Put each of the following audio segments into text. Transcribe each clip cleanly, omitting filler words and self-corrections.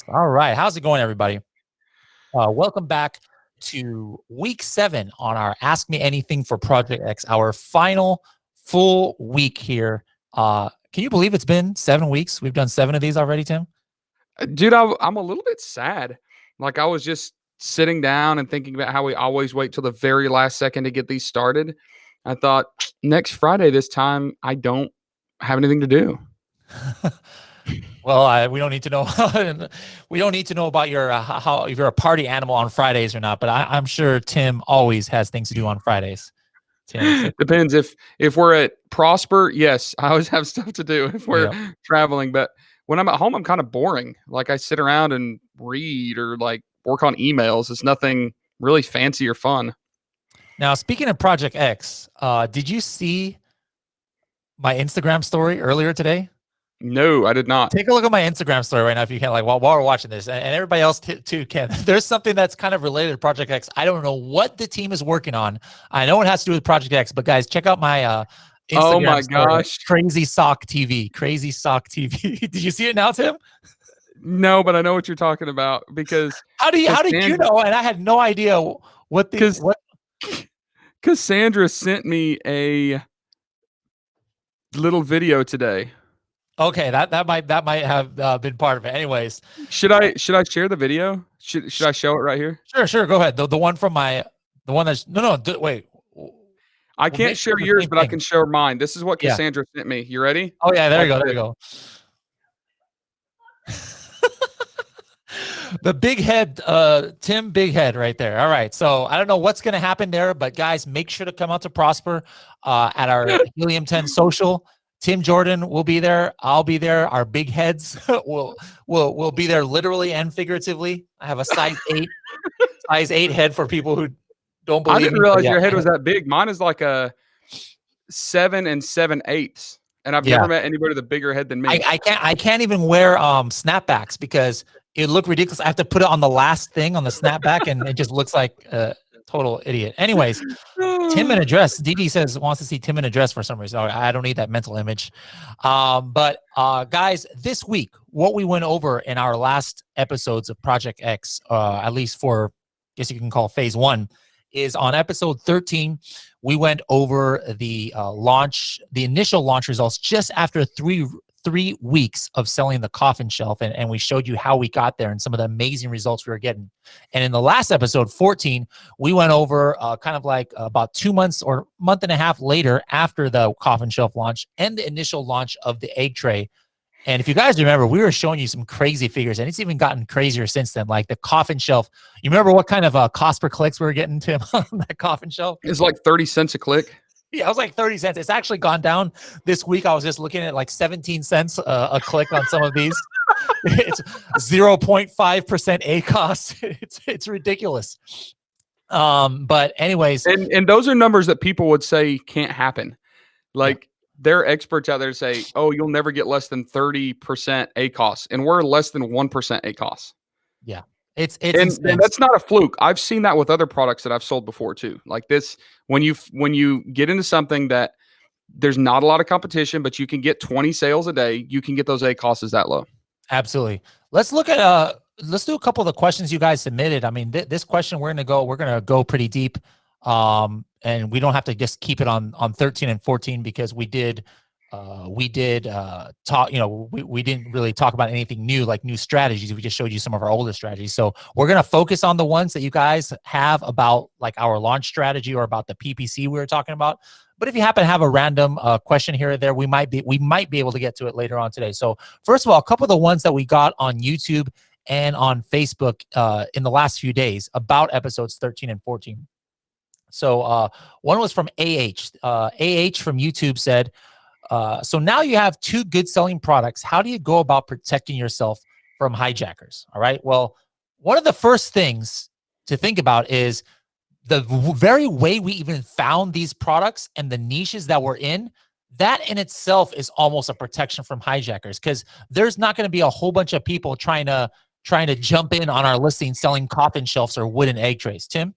All right. How's it going, everybody? Welcome back to week 7 on our Ask Me Anything for Project X, our final full week here. Can you believe it's been 7 weeks? We've done 7 of these already, Tim? Dude, I'm a little bit sad. Like I was just sitting down and thinking about how we always wait till the very last second to get these started. I thought next Friday this time I don't have anything to do. Well, we don't need to know. We don't need to know about your how if you're a party animal on Fridays or not. But I'm sure Tim always has things to do on Fridays. Tim, Depends if we're at Prosper. Yes, I always have stuff to do if we're traveling. But when I'm at home, I'm kind of boring. Like I sit around and read or like work on emails. It's nothing really fancy or fun. Now, speaking of Project X, did you see my Instagram story earlier today? No, I did not. Take a look at my Instagram story right now if you can, like while we're watching this, and everybody else too can. There's something that's kind of related to Project X. I don't know what the team is working on. I know it has to do with Project X, but guys, check out my Instagram oh my story. gosh, Crazy Sock TV, Crazy Sock TV. Did you see it now, Tim? No, but I know what you're talking about because how did you know? And I had no idea what because Sandra sent me a little video today. Okay, that might have been part of it. Anyways, should I share the video? Should I show it right here? Sure. Go ahead. The one from the one that's wait. I can't share yours, but I can share mine. This is what Cassandra sent me. You ready? Oh yeah, there you go. The big head, Tim Big Head right there. All right. So I don't know what's going to happen there, but guys, make sure to come out to Prosper at our Helium 10 social. Tim Jordan will be there. I'll be there. Our big heads will be there literally and figuratively. I have a size 8 head for people who don't believe. I didn't realize your head was that big. Mine is like a 7 7/8, and I've never met anybody with a bigger head than me. I can't even wear snapbacks because it looked ridiculous. I have to put it on the last thing on the snapback, and it just looks like a total idiot. Anyways, Tim in a dress. DD says wants to see Tim in a dress for some reason. I don't need that mental image. But guys, this week, what we went over in our last episodes of Project X, at least for, I guess you can call phase 1, is on episode 13. We went over the initial launch results just after three weeks of selling the coffin shelf, and we showed you how we got there and some of the amazing results we were getting. And in the last episode 14, we went over kind of like about 2 months or month and a half later after the coffin shelf launch and the initial launch of the egg tray. And if you guys remember, we were showing you some crazy figures, and it's even gotten crazier since then. Like the coffin shelf. You remember what kind of cost per clicks we were getting, Tim, on that coffin shelf? It's like 30 cents a click. Yeah, it was like 30 cents. It's actually gone down this week. I was just looking at like 17 cents a click on some of these. It's 0.5% ACoS. It's ridiculous. But anyways. And those are numbers that people would say can't happen. Like there are experts out there to say, oh, you'll never get less than 30% ACoS. And we're less than 1% ACoS. Yeah. And that's not a fluke. I've seen that with other products that I've sold before too. Like this, when you get into something that there's not a lot of competition, but you can get 20 sales a day, you can get those ACoSs that low. Absolutely. Let's look at let's do a couple of the questions you guys submitted. I mean, this question we're gonna go pretty deep, and we don't have to just keep it on 13 and 14 because we did talk, we didn't really talk about anything new, like new strategies. We just showed you some of our older strategies. So we're going to focus on the ones that you guys have about like our launch strategy or about the PPC we were talking about. But if you happen to have a random question here or there, we might be able to get to it later on today. So first of all, a couple of the ones that we got on YouTube and on Facebook in the last few days about episodes 13 and 14. So one was from AH. AH from YouTube said, so now you have 2 good selling products. How do you go about protecting yourself from hijackers? All right. Well, one of the first things to think about is the very way we even found these products and the niches that we're in. That in itself is almost a protection from hijackers, because there's not going to be a whole bunch of people trying to jump in on our listing selling coffin shelves or wooden egg trays. Tim?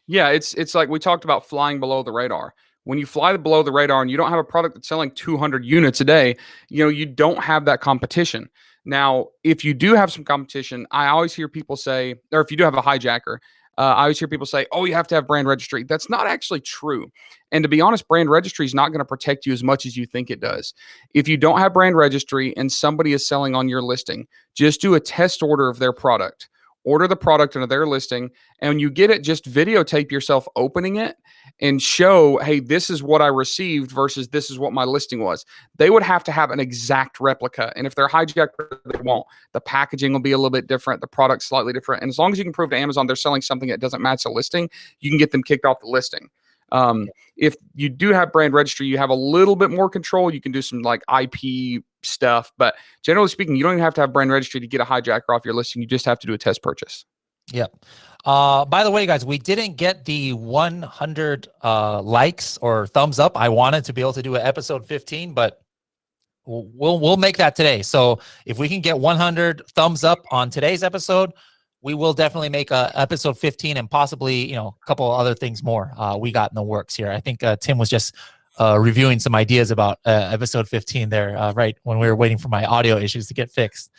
Yeah, it's like we talked about flying below the radar. When you fly below the radar and you don't have a product that's selling 200 units a day, you don't have that competition. Now, if you do have some competition, I always hear people say, or if you do have a hijacker, I always hear people say, oh, you have to have brand registry. That's not actually true. And to be honest, brand registry is not going to protect you as much as you think it does. If you don't have brand registry and somebody is selling on your listing, just do a test order of their product. Order the product under their listing. And when you get it, just videotape yourself opening it and show, hey, this is what I received versus this is what my listing was. They would have to have an exact replica. And if they're hijacker, they won't. The packaging will be a little bit different. The product's slightly different. And as long as you can prove to Amazon they're selling something that doesn't match the listing, you can get them kicked off the listing. If you do have brand registry, you have a little bit more control. You can do some like IP stuff, but generally speaking, you don't even have to have brand registry to get a hijacker off your listing. You just have to do a test purchase. Yep. By the way, guys, we didn't get the 100 likes or thumbs up. I wanted to be able to do an episode 15, but we'll make that today. So if we can get 100 thumbs up on today's episode, we will definitely make a episode 15 and possibly, a couple other things more we got in the works here. I think Tim was just reviewing some ideas about episode 15 there, right when we were waiting for my audio issues to get fixed.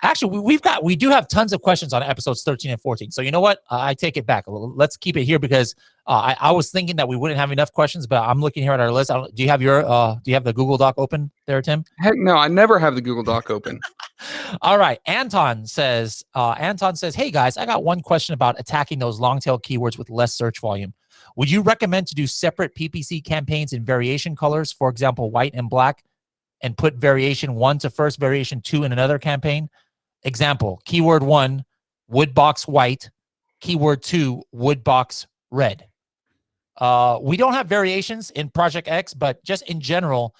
Actually, we do have tons of questions on episodes 13 and 14. So you know what? I take it back. Let's keep it here because I was thinking that we wouldn't have enough questions, but I'm looking here at our list. Do you have the Google Doc open there, Tim? Heck no, I never have the Google Doc open. All right. Anton says, hey guys, I got one question about attacking those long tail keywords with less search volume. Would you recommend to do separate PPC campaigns in variation colors, for example, white and black, and put variation 1 to first, variation 2 in another campaign? Example, keyword 1, wood box white, keyword 2, wood box red. We don't have variations in Project X, but just in general,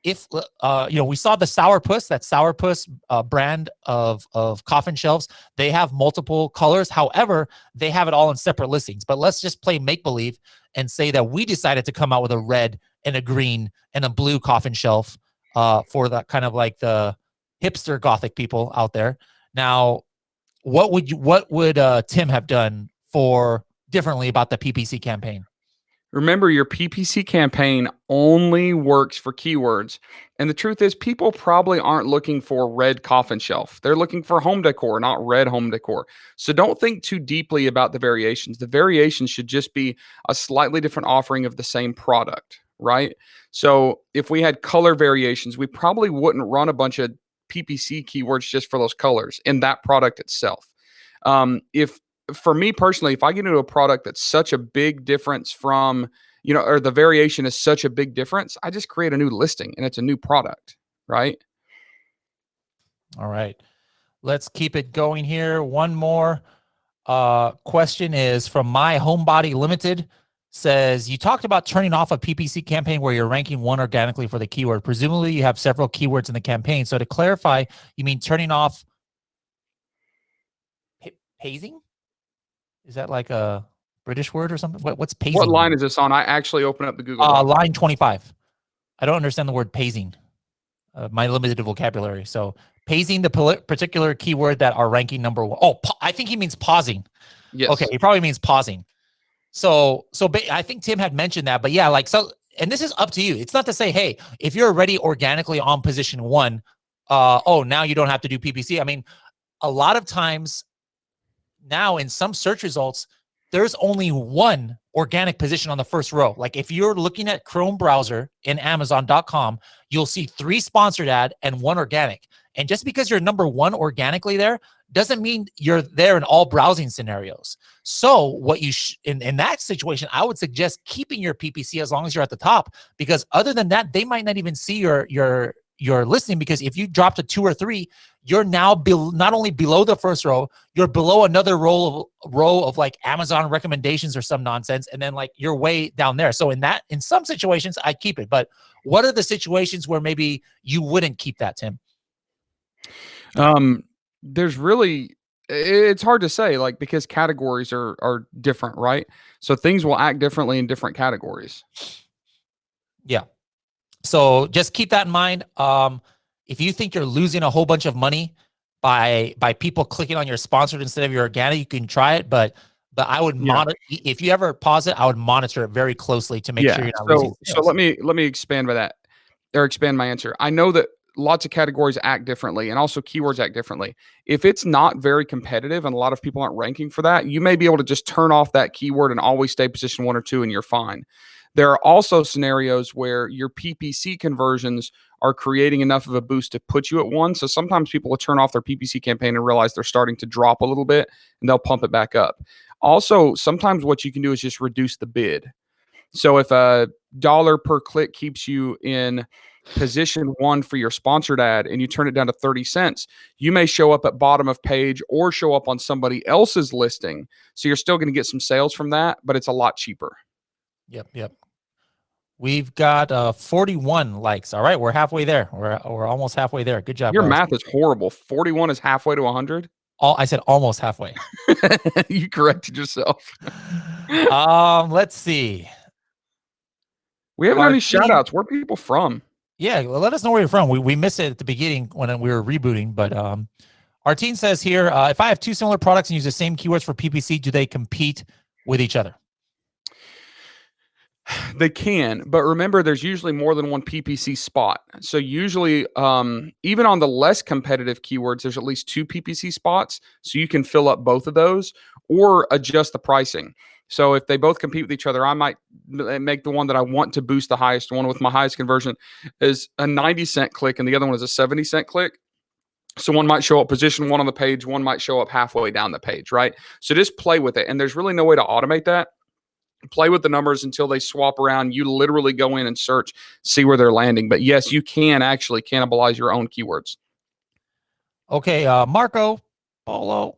if we saw the Sourpuss, that Sourpuss brand of coffin shelves, they have multiple colors. However, they have it all in separate listings. But let's just play make-believe and say that we decided to come out with a red and a green and a blue coffin shelf for that kind of like the hipster Gothic people out there. Now, what would Tim have done for differently about the PPC campaign? Remember, your PPC campaign only works for keywords. And the truth is, people probably aren't looking for red coffin shelf. They're looking for home decor, not red home decor. So don't think too deeply about the variations. The variations should just be a slightly different offering of the same product, right? So if we had color variations, we probably wouldn't run a bunch of PPC keywords just for those colors in that product itself. For me personally, if I get into a product that's such a big difference from, or the variation is such a big difference, I just create a new listing and it's a new product, right? All right. Let's keep it going here. One more question is from My Homebody Limited. Says, you talked about turning off a PPC campaign where you're ranking 1 organically for the keyword. Presumably you have several keywords in the campaign. So to clarify, you mean turning off pazing? Is that like a British word or something? What's pazing? What line is this on? I actually open up the Google Doc. Line 25. I don't understand the word pazing. My limited vocabulary. So pazing the particular keyword that are ranking number 1. Oh, I think he means pausing. Yes. Okay, he probably means pausing. So I think Tim had mentioned that, but yeah, and this is up to you. It's not to say, hey, if you're already organically on position 1, now you don't have to do PPC. I mean, a lot of times now in some search results, there's only 1 organic position on the first row. Like if you're looking at Chrome browser in Amazon.com, you'll see 3 sponsored ad and 1 organic. And just because you're number 1 organically there doesn't mean you're there in all browsing scenarios. So what you in that situation, I would suggest keeping your PPC as long as you're at the top, because other than that, they might not even see your listing, because if you drop to 2 or 3, you're now not only below the first row, you're below another row of like Amazon recommendations or some nonsense, and then like you're way down there. So in some situations, I keep it. But what are the situations where maybe you wouldn't keep that, Tim? It's hard to say, like, because categories are different, right? So things will act differently in different categories. Yeah. So just keep that in mind. If you think you're losing a whole bunch of money by people clicking on your sponsored instead of your organic, you can try it. But I would monitor. If you ever pause it, I would monitor it very closely to make sure you're not losing. So let me expand by that, or expand my answer. I know that lots of categories act differently, and also keywords act differently. If it's not very competitive and a lot of people aren't ranking for that, you may be able to just turn off that keyword and always stay position 1 or 2 and you're fine. There are also scenarios where your PPC conversions are creating enough of a boost to put you at 1. So sometimes people will turn off their PPC campaign and realize they're starting to drop a little bit, and they'll pump it back up. Also, sometimes what you can do is just reduce the bid. So if $1 per click keeps you in position 1 for your sponsored ad and you turn it down to 30 cents, you may show up at bottom of page or show up on somebody else's listing. So you're still going to get some sales from that, but it's a lot cheaper. Yep. We've got 41 likes. All right, we're halfway there. We're almost halfway there. Good job, Your guys. math is horrible. 41 is halfway to 100. I said almost halfway. You corrected yourself. Let's see. We haven't had any shout outs. Where are people from? Yeah, well, let us know where you're from. We missed it at the beginning when we were rebooting, but our team says here, if I have 2 similar products and use the same keywords for PPC, do they compete with each other? They can, but remember, there's usually more than one PPC spot. So usually, even on the less competitive keywords, there's at least 2 PPC spots. So you can fill up both of those or adjust the pricing. So if they both compete with each other, I might make the one that I want to boost the highest one with my highest conversion is a 90-cent click, and the other one is a 70-cent click. So one might show up position 1 on the page, one might show up halfway down the page, right? So just play with it. And there's really no way to automate that. Play with the numbers until they swap around. You literally go in and search, see where they're landing. But yes, you can actually cannibalize your own keywords. Okay, Marco Polo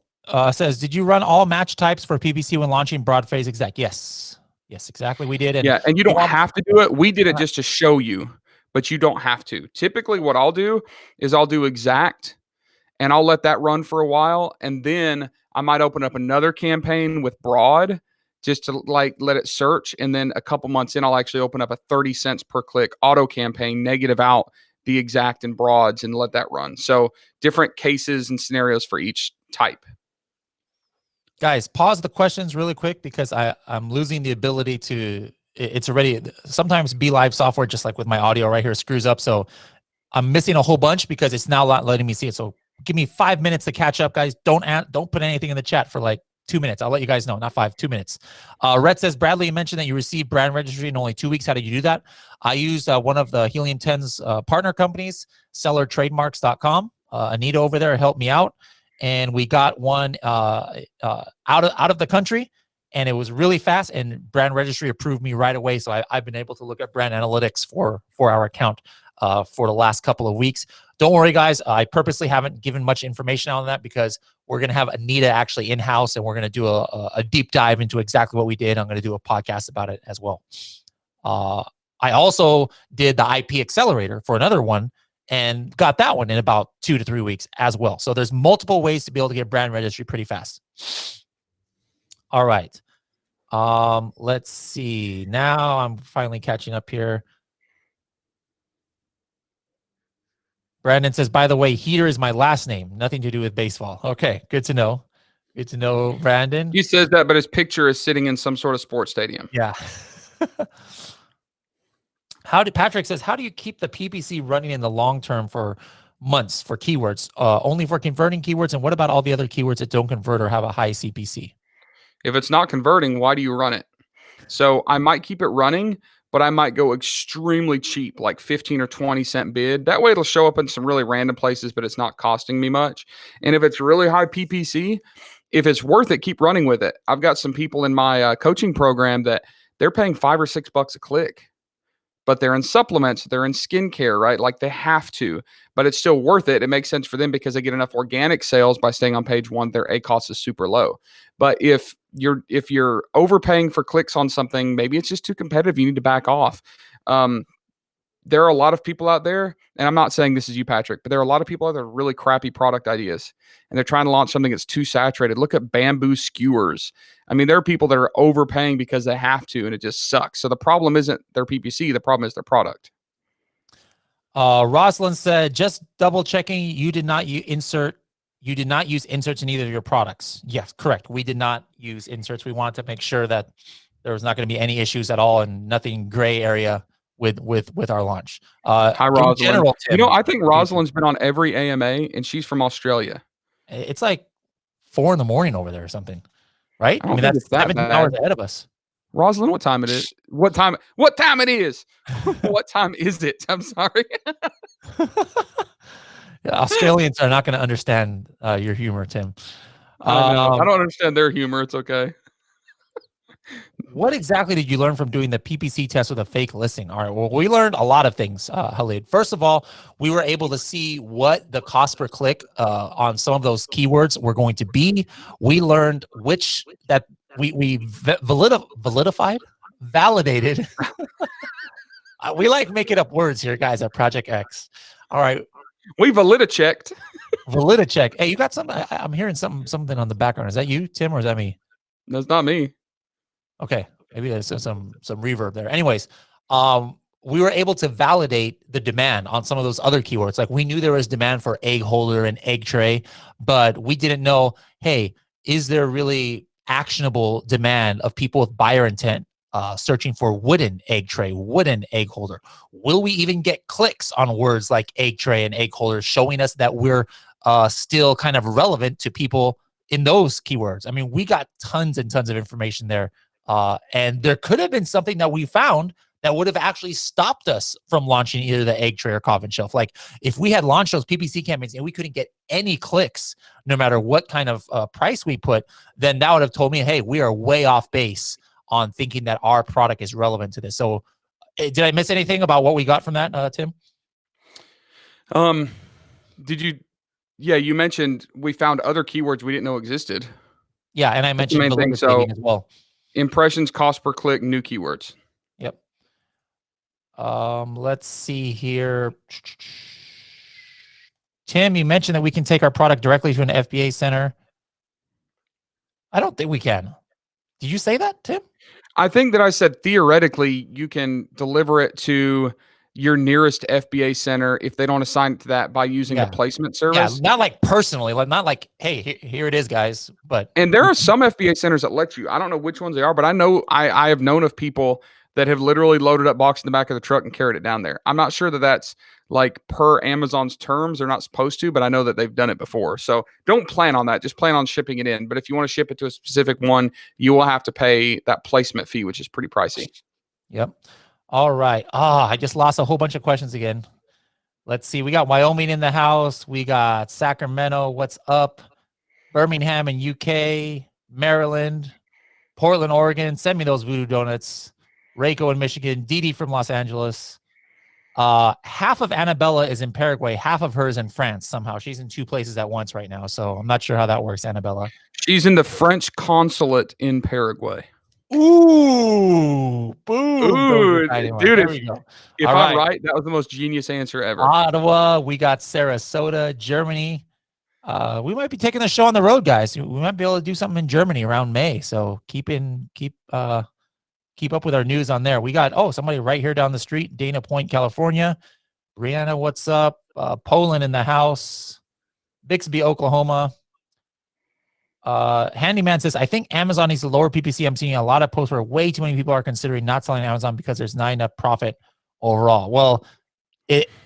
says, did you run all match types for PPC when launching broad phase exec? Yes, exactly. We did. And you don't have to do it. We did it just to show you, but you don't have to. Typically, what I'll do is I'll do exact, and I'll let that run for a while, and then I might open up another campaign with broad, just to let it search. And then a couple months in, I'll actually open up a 30 cents per click auto campaign, negative out the exact and broads, and let that run. So different cases and scenarios for each type. Guys, pause the questions really quick because I'm losing the ability to, it's already, sometimes BeLive software, just like with my audio right here, screws up. So I'm missing a whole bunch because it's now not letting me see it. So give me 5 minutes to catch up, guys. Don't put anything in the chat for like 2 minutes. I'll let you guys know. Not 5, 2 minutes. Rhett says, Bradley, you mentioned that you received brand registry in only 2 weeks. How did you do that? I used one of the Helium 10's partner companies, sellertrademarks.com. Anita over there helped me out. And we got one out of the country, and it was really fast, and brand registry approved me right away. So I've been able to look at brand analytics for our account for the last couple of weeks. Don't worry, guys. I purposely haven't given much information on that because we're going to have Anita actually in-house, and we're going to do a deep dive into exactly what we did. I'm going to do a podcast about it as well. I also did the IP accelerator for another one and got that one in about 2 to 3 weeks as well. So there's multiple ways to be able to get brand registry pretty fast. All right. Let's see. Now I'm finally catching up here. Brandon says, by the way, Heater is my last name. Nothing to do with baseball. Okay, good to know. Good to know, Brandon. He says that, but his picture is sitting in some sort of sports stadium. Yeah. Patrick says, how do you keep the PPC running in the long term for months for keywords? Only for converting keywords? And what about all the other keywords that don't convert or have a high CPC? If it's not converting, why do you run it? So I might keep it running, but I might go extremely cheap, like 15 or 20 cent bid. That way it'll show up in some really random places, but it's not costing me much. And if it's really high PPC, if it's worth it, keep running with it. I've got some people in my coaching program that they're paying $5 or $6 a click, but they're in supplements, they're in skincare, right? Like they have to, but it's still worth it. It makes sense for them because they get enough organic sales by staying on page 1. Their ACoS is super low. But if you're overpaying for clicks on something, maybe it's just too competitive. You need to back off. There are a lot of people out there, and I'm not saying this is you, Patrick, but there are a lot of people out there with really crappy product ideas, and they're trying to launch something that's too saturated. Look at bamboo skewers. I mean, there are people that are overpaying because they have to, and it just sucks. So the problem isn't their PPC. The problem is their product. Rosalind said, just double checking. You did not use inserts in either of your products. Yes, correct. We did not use inserts. We wanted to make sure that there was not going to be any issues at all and nothing gray area with our launch. Hi, In Rosalind. general, You know, Tim, I think Rosalind's been on every AMA, and she's from Australia. it's like 4 a.m. over there or something, right? I I don't mean, think that's it's that 17 hours bad. ahead of us. Rosalind, what time it is? What time? What time it is? What time is it? I'm sorry. Yeah, Australians are not going to understand your humor, Tim. I know. I don't understand their humor. It's okay. What exactly did you learn from doing the PPC test with a fake listing? All right, well, we learned a lot of things, Khalid. First of all, we were able to see what the cost per click on some of those keywords were going to be. We learned which that we validated. We like making up words here, guys, at Project X. All right, We validity checked. check. Hey, you got something? I'm hearing something on the background. Is that you, Tim, or is that me? That's not me. Okay, maybe there's some reverb there. Anyways, we were able to validate the demand on some of those other keywords. Like we knew there was demand for egg holder and egg tray, but we didn't know, hey, is there really actionable demand of people with buyer intent searching for wooden egg tray, wooden egg holder? Will we even get clicks on words like egg tray and egg holder, showing us that we're still kind of relevant to people in those keywords? I mean, we got tons and tons of information there. And there could have been something that we found that would have actually stopped us from launching either the egg tray or coffin shelf. Like if we had launched those PPC campaigns and we couldn't get any clicks, no matter what kind of price we put, then that would have told me, hey, we are way off base on thinking that our product is relevant to this. So did I miss anything about what we got from that, Tim? Did you? Yeah, you mentioned we found other keywords we didn't know existed. Yeah, and I mentioned main thing. So as well. Impressions, cost per click, new keywords. Yep. Let's see here. Tim, you mentioned that we can take our product directly to an FBA center. I don't think we can. Did you say that, Tim? I think that I said theoretically you can deliver it to your nearest FBA center if they don't assign it to that by using the placement service. Yeah, not like personally, like not like, hey, here it is, guys. But and there are some FBA centers that let you. I don't know which ones they are, but I know I have known of people that have literally loaded up box in the back of the truck and carried it down there. I'm not sure that that's like per Amazon's terms. They're not supposed to, but I know that they've done it before. So don't plan on that. Just plan on shipping it in. But if you want to ship it to a specific one, you will have to pay that placement fee, which is pretty pricey. Yep. All right. I just lost a whole bunch of questions again. Let's see. We got Wyoming in the house. We got Sacramento. What's up? Birmingham in UK, Maryland, Portland, Oregon. Send me those voodoo donuts. Reiko in Michigan. Didi from Los Angeles. Half of Annabella is in Paraguay. Half of her is in France somehow. She's in 2 places at once right now. So I'm not sure how that works, Annabella. She's in the French consulate in Paraguay. Ooh, boom. Ooh, dude, if I'm right, that was the most genius answer ever. Ottawa, we got Sarasota, Germany. We might be taking the show on the road, guys. We might be able to do something in Germany around May. So keep up with our news on there. We got somebody right here down the street, Dana Point, California. Brianna, what's up? Poland in the house. Bixby, Oklahoma. Handyman says, I think Amazon needs to lower PPC. I'm seeing a lot of posts where way too many people are considering not selling Amazon because there's not enough profit overall. Well,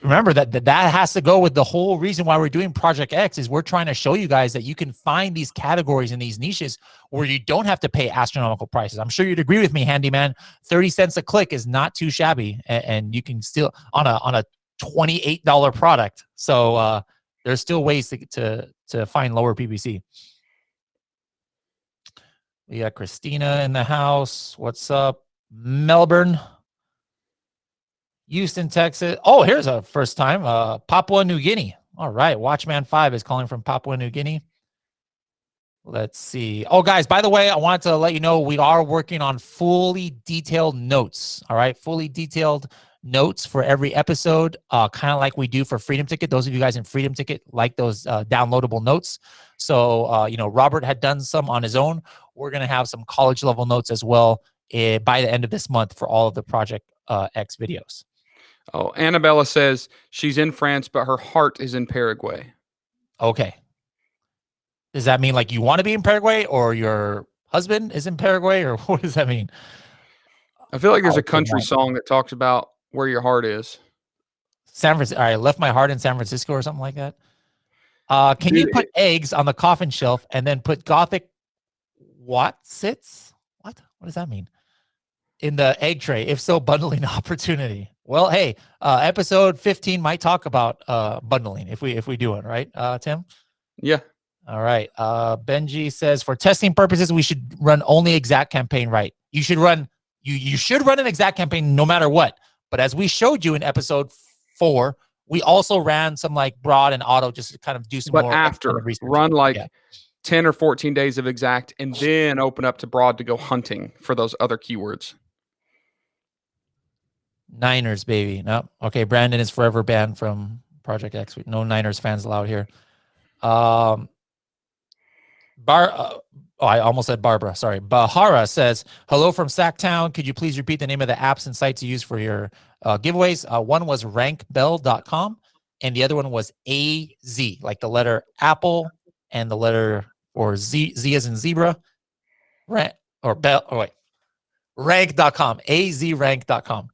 remember that has to go with the whole reason why we're doing Project X is we're trying to show you guys that you can find these categories and these niches where you don't have to pay astronomical prices. I'm sure you'd agree with me, Handyman. 30 cents a click is not too shabby, and you can still on a $28 product. So there's still ways to find lower PPC. We got Christina in the house. What's up? Melbourne. Houston, Texas. Oh, here's a first time. Papua New Guinea. All right. Watchman 5 is calling from Papua New Guinea. Let's see. Oh, guys, by the way, I wanted to let you know we are working on fully detailed notes. All right. Fully detailed notes for every episode, kind of like we do for Freedom Ticket. Those of you guys in Freedom Ticket like those downloadable notes. So, Robert had done some on his own. We're going to have some college level notes as well by the end of this month for all of the Project X videos. Oh, Annabella says she's in France, but her heart is in Paraguay. Okay. Does that mean like you want to be in Paraguay or your husband is in Paraguay, or what does that mean? I feel like there's a country song that talks about where your heart is. San Francisco. All right, left my heart in San Francisco or something like that. Can you Dude, put eggs on the coffin shelf and then put Gothic what sits? What does that mean? In the egg tray? If so, bundling opportunity. Well, hey, episode 15 might talk about bundling if we do it, right, Tim? Yeah. All right. Benji says for testing purposes, we should run only exact campaign, right? You should run you should run an exact campaign no matter what. But as we showed you in episode 4, we also ran some like broad and auto just to kind of do some But more after research. run like Yeah. 10 or 14 days of exact and then open up to broad to go hunting for those other keywords. Niners, baby. No. Okay, Brandon is forever banned from Project X. No Niners fans allowed here. I almost said Barbara. Sorry. Bahara says, hello from Sacktown. Could you please repeat the name of the apps and sites you use for your giveaways? One was rankbell.com and the other one was AZ, like the letter Apple and the letter or Z as in zebra. Rank or bell. Oh, wait. Rank.com. azrank.com.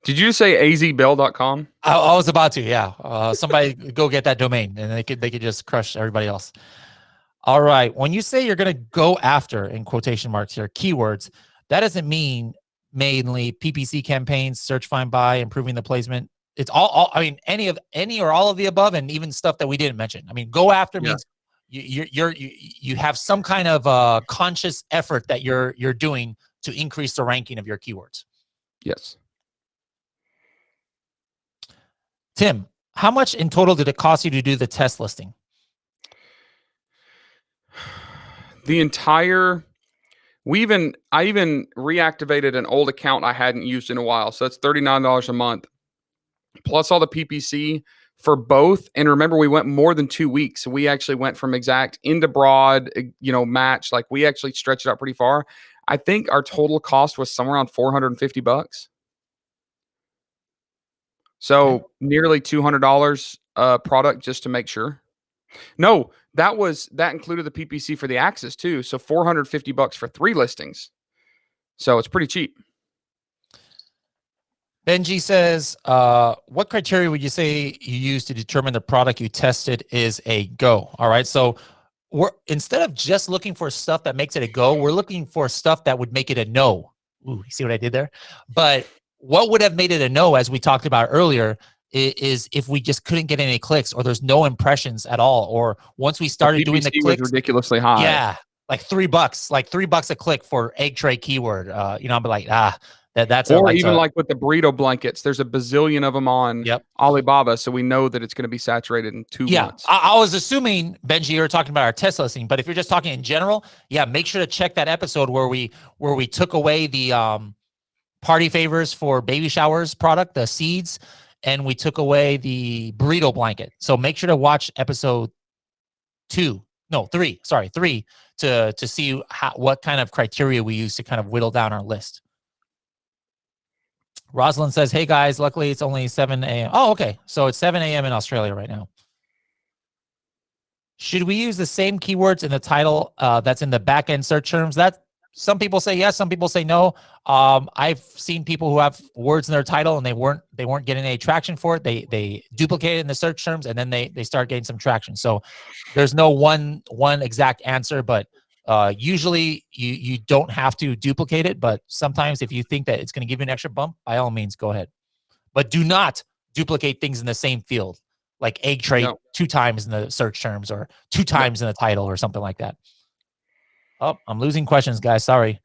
Did you say azbell.com? I was about to, yeah. Somebody go get that domain and they could just crush everybody else. All right. When you say you're going to go after, in quotation marks here, keywords, that doesn't mean mainly PPC campaigns, search, find, buy, improving the placement. It's all I mean, any or all of the above, and even stuff that we didn't mention. I mean, go after means you have some kind of conscious effort that you're doing to increase the ranking of your keywords. Yes. Tim, how much in total did it cost you to do the test listing? The entire, I even reactivated an old account I hadn't used in a while. So that's $39 a month, plus all the PPC for both. And remember, we went more than 2 weeks. So we actually went from exact into broad, match. Like we actually stretched it out pretty far. I think our total cost was somewhere around $450. So nearly $200 product just to make sure. No, that included the PPC for the Axis too. So $450 for 3 listings. So it's pretty cheap. Benji says, what criteria would you say you use to determine the product you tested is a go? All right. So instead of just looking for stuff that makes it a go, we're looking for stuff that would make it a no. Ooh, you see what I did there? But what would have made it a no, as we talked about earlier, is if we just couldn't get any clicks, or there's no impressions at all, or once we started doing the clicks, was ridiculously high. Yeah, like $3 a click for egg tray keyword. I'll be like, that's or even like with the burrito blankets. There's a bazillion of them on Alibaba, so we know that it's going to be saturated in 2 months. I was assuming, Benji, you were talking about our test listing, but if you're just talking in general, make sure to check that episode where we took away the party favors for baby showers product, the seeds, and we took away the burrito blanket. So make sure to watch episode 3 to see what kind of criteria we use to kind of whittle down our list. Rosalind says, hey guys, luckily it's only 7 a.m. Oh, okay. So it's 7 a.m. in Australia right now. Should we use the same keywords in the title that's in the back end search terms? That some people say yes, some people say no. I've seen people who have words in their title and they weren't getting any traction for it. They duplicate it in the search terms and then they start getting some traction. So there's no one exact answer, but usually you don't have to duplicate it. But sometimes if you think that it's going to give you an extra bump, by all means, go ahead. But do not duplicate things in the same field, like egg tray 2 times in the search terms or 2 times in the title or something like that. Oh, I'm losing questions, guys. Sorry.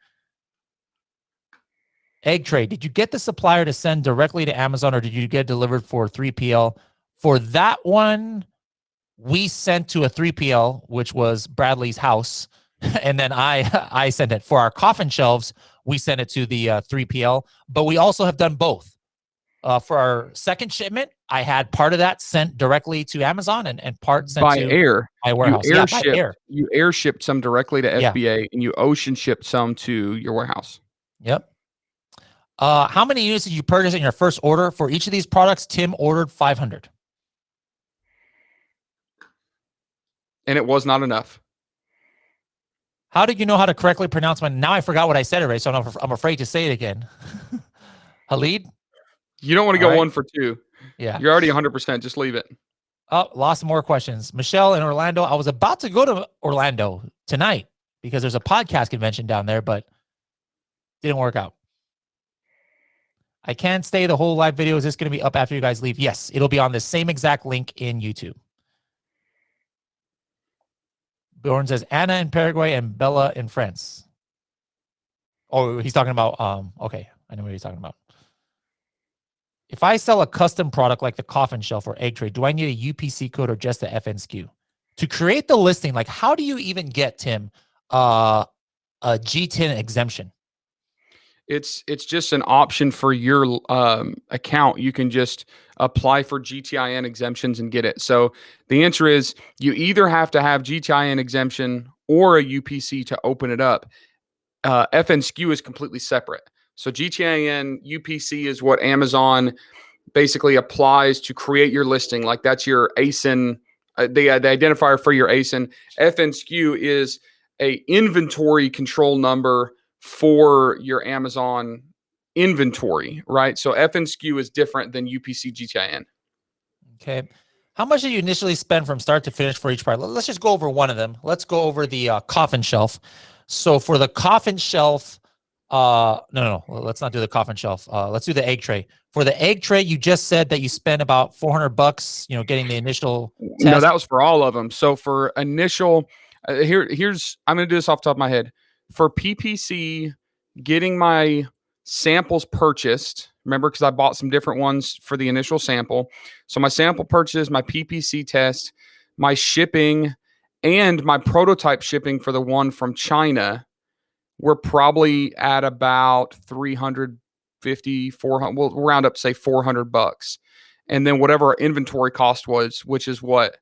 Egg tray. Did you get the supplier to send directly to Amazon, or did you get delivered for 3PL? For that one, we sent to a 3PL, which was Bradley's house. And then I sent it. For our coffin shelves, we sent it to the 3PL. But we also have done both. For our second shipment, I had part of that sent directly to Amazon and part sent by to air. my warehouse. You air shipped some directly to FBA and you ocean shipped some to your warehouse. Yep. How many units did you purchase in your first order? For each of these products, Tim ordered 500. And it was not enough. How did you know how to correctly pronounce my... Now I forgot what I said already, so I'm afraid to say it again. Halid. You don't want to All go right. 1 for 2. Yeah. You're already 100%. Just leave it. Oh, lots of more questions. Michelle in Orlando. I was about to go to Orlando tonight because there's a podcast convention down there, but didn't work out. I can't stay the whole live video. Is this going to be up after you guys leave? Yes, it'll be on the same exact link in YouTube. Bjorn says Anna in Paraguay and Bella in France. Oh, he's talking about, okay, I know what he's talking about. If I sell a custom product like the coffin shelf or egg tray, do I need a UPC code or just the FN SKU? To create the listing, like how do you even get, Tim, a G10 exemption? It's just an option for your account. You can just apply for GTIN exemptions and get it. So the answer is you either have to have GTIN exemption or a UPC to open it up. FN SKU is completely separate. So GTIN UPC is what Amazon basically applies to create your listing. Like that's your ASIN, the identifier for your ASIN. FN SKU is a inventory control number for your Amazon inventory, right? So FN SKU is different than UPC GTIN. Okay. How much did you initially spend from start to finish for each part? Let's just go over one of them. Let's go over the coffin shelf. So for the coffin shelf, no, let's not do the coffin shelf. Let's do the egg tray. For the egg tray, you just said that you spent about $400, getting the initial test. No, that was for all of them. So for initial, here's I'm going to do this off the top of my head. For PPC, getting my samples purchased, remember, because I bought some different ones for the initial sample. So my sample purchase, my PPC test, my shipping, and my prototype shipping for the one from China, we're probably at about 350, 400. We'll round up, say $400. And then whatever our inventory cost was, which is what,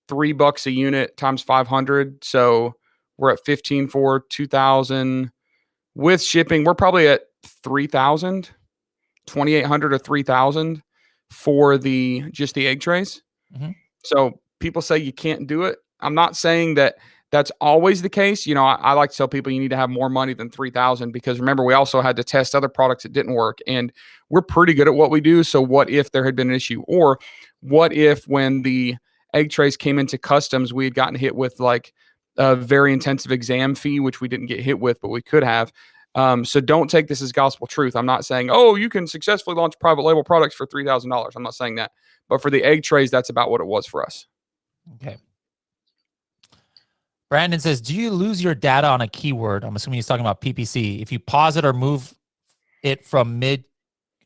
$3 a unit times 500. So we're at 15 for 2,000 with shipping. We're probably at 3,000, 2,800 or 3,000 for just the egg trays. Mm-hmm. So people say you can't do it. I'm not saying that that's always the case. I like to tell people you need to have more money than 3,000 because remember, we also had to test other products that didn't work and we're pretty good at what we do. So what if there had been an issue, or what if when the egg trays came into customs, we had gotten hit with like a very intensive exam fee, which we didn't get hit with, but we could have. So don't take this as gospel truth. I'm not saying, oh, you can successfully launch private label products for $3,000. I'm not saying that, but for the egg trays, that's about what it was for us. Okay. Brandon says, do you lose your data on a keyword? I'm assuming he's talking about PPC. If you pause it or move it from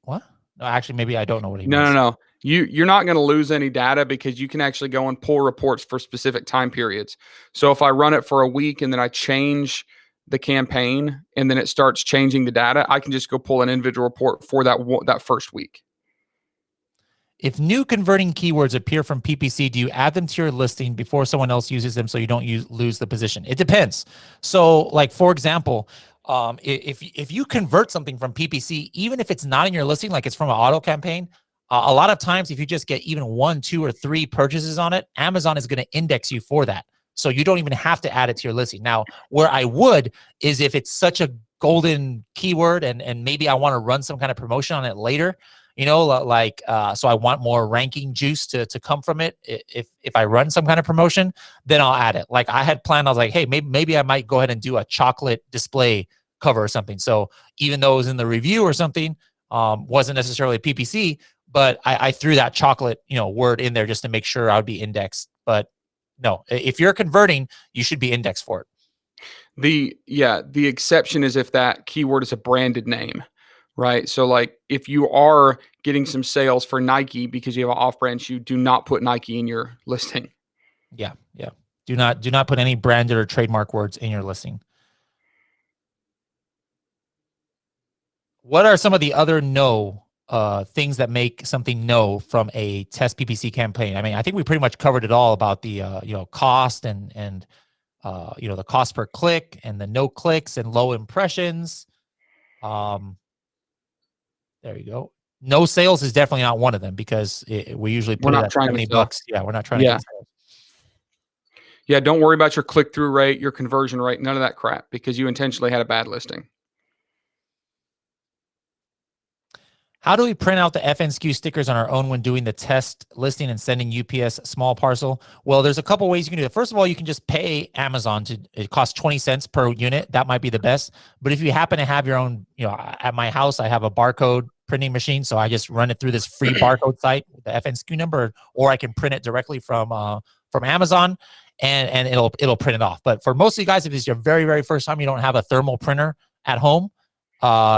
what? No, actually, maybe I don't know what he means. No. You're not going to lose any data because you can actually go and pull reports for specific time periods. So if I run it for a week and then I change the campaign and then it starts changing the data, I can just go pull an individual report for that first week. If new converting keywords appear from PPC, do you add them to your listing before someone else uses them so you don't lose the position? It depends. So like, for example, if you convert something from PPC, even if it's not in your listing, like it's from an auto campaign, a lot of times if you just get even 1, 2, or 3 purchases on it, Amazon is going to index you for that. So you don't even have to add it to your listing. Now, where I would is if it's such a golden keyword and maybe I want to run some kind of promotion on it later, so I want more ranking juice to come from it. If I run some kind of promotion, then I'll add it. Like I had planned, I was like, hey, maybe I might go ahead and do a chocolate display cover or something. So even though it was in the review or something, wasn't necessarily PPC, but I threw that chocolate, word in there just to make sure I would be indexed. But no, if you're converting, you should be indexed for it. The exception is if that keyword is a branded name. Right. So like if you are getting some sales for Nike because you have an off-brand shoe, do not put Nike in your listing. Yeah. Do not put any branded or trademark words in your listing. What are some of the other things that make something no from a test PPC campaign? I mean, I think we pretty much covered it all about the cost and the cost per click and the no clicks and low impressions. There you go. No sales is definitely not one of them because we usually put it at $70. Yeah, we're not trying to get sales. Yeah, don't worry about your click-through rate, your conversion rate, none of that crap because you intentionally had a bad listing. How do we print out the FNSKU stickers on our own when doing the test listing and sending UPS small parcel? Well, there's a couple ways you can do it. First of all, you can just pay Amazon it costs 20 cents per unit. That might be the best. But if you happen to have your own, at my house, I have a barcode printing machine. So I just run it through this free barcode site with the FNSKU number, or I can print it directly from Amazon and it'll print it off. But for most of you guys, if it's your very, very first time, you don't have a thermal printer at home,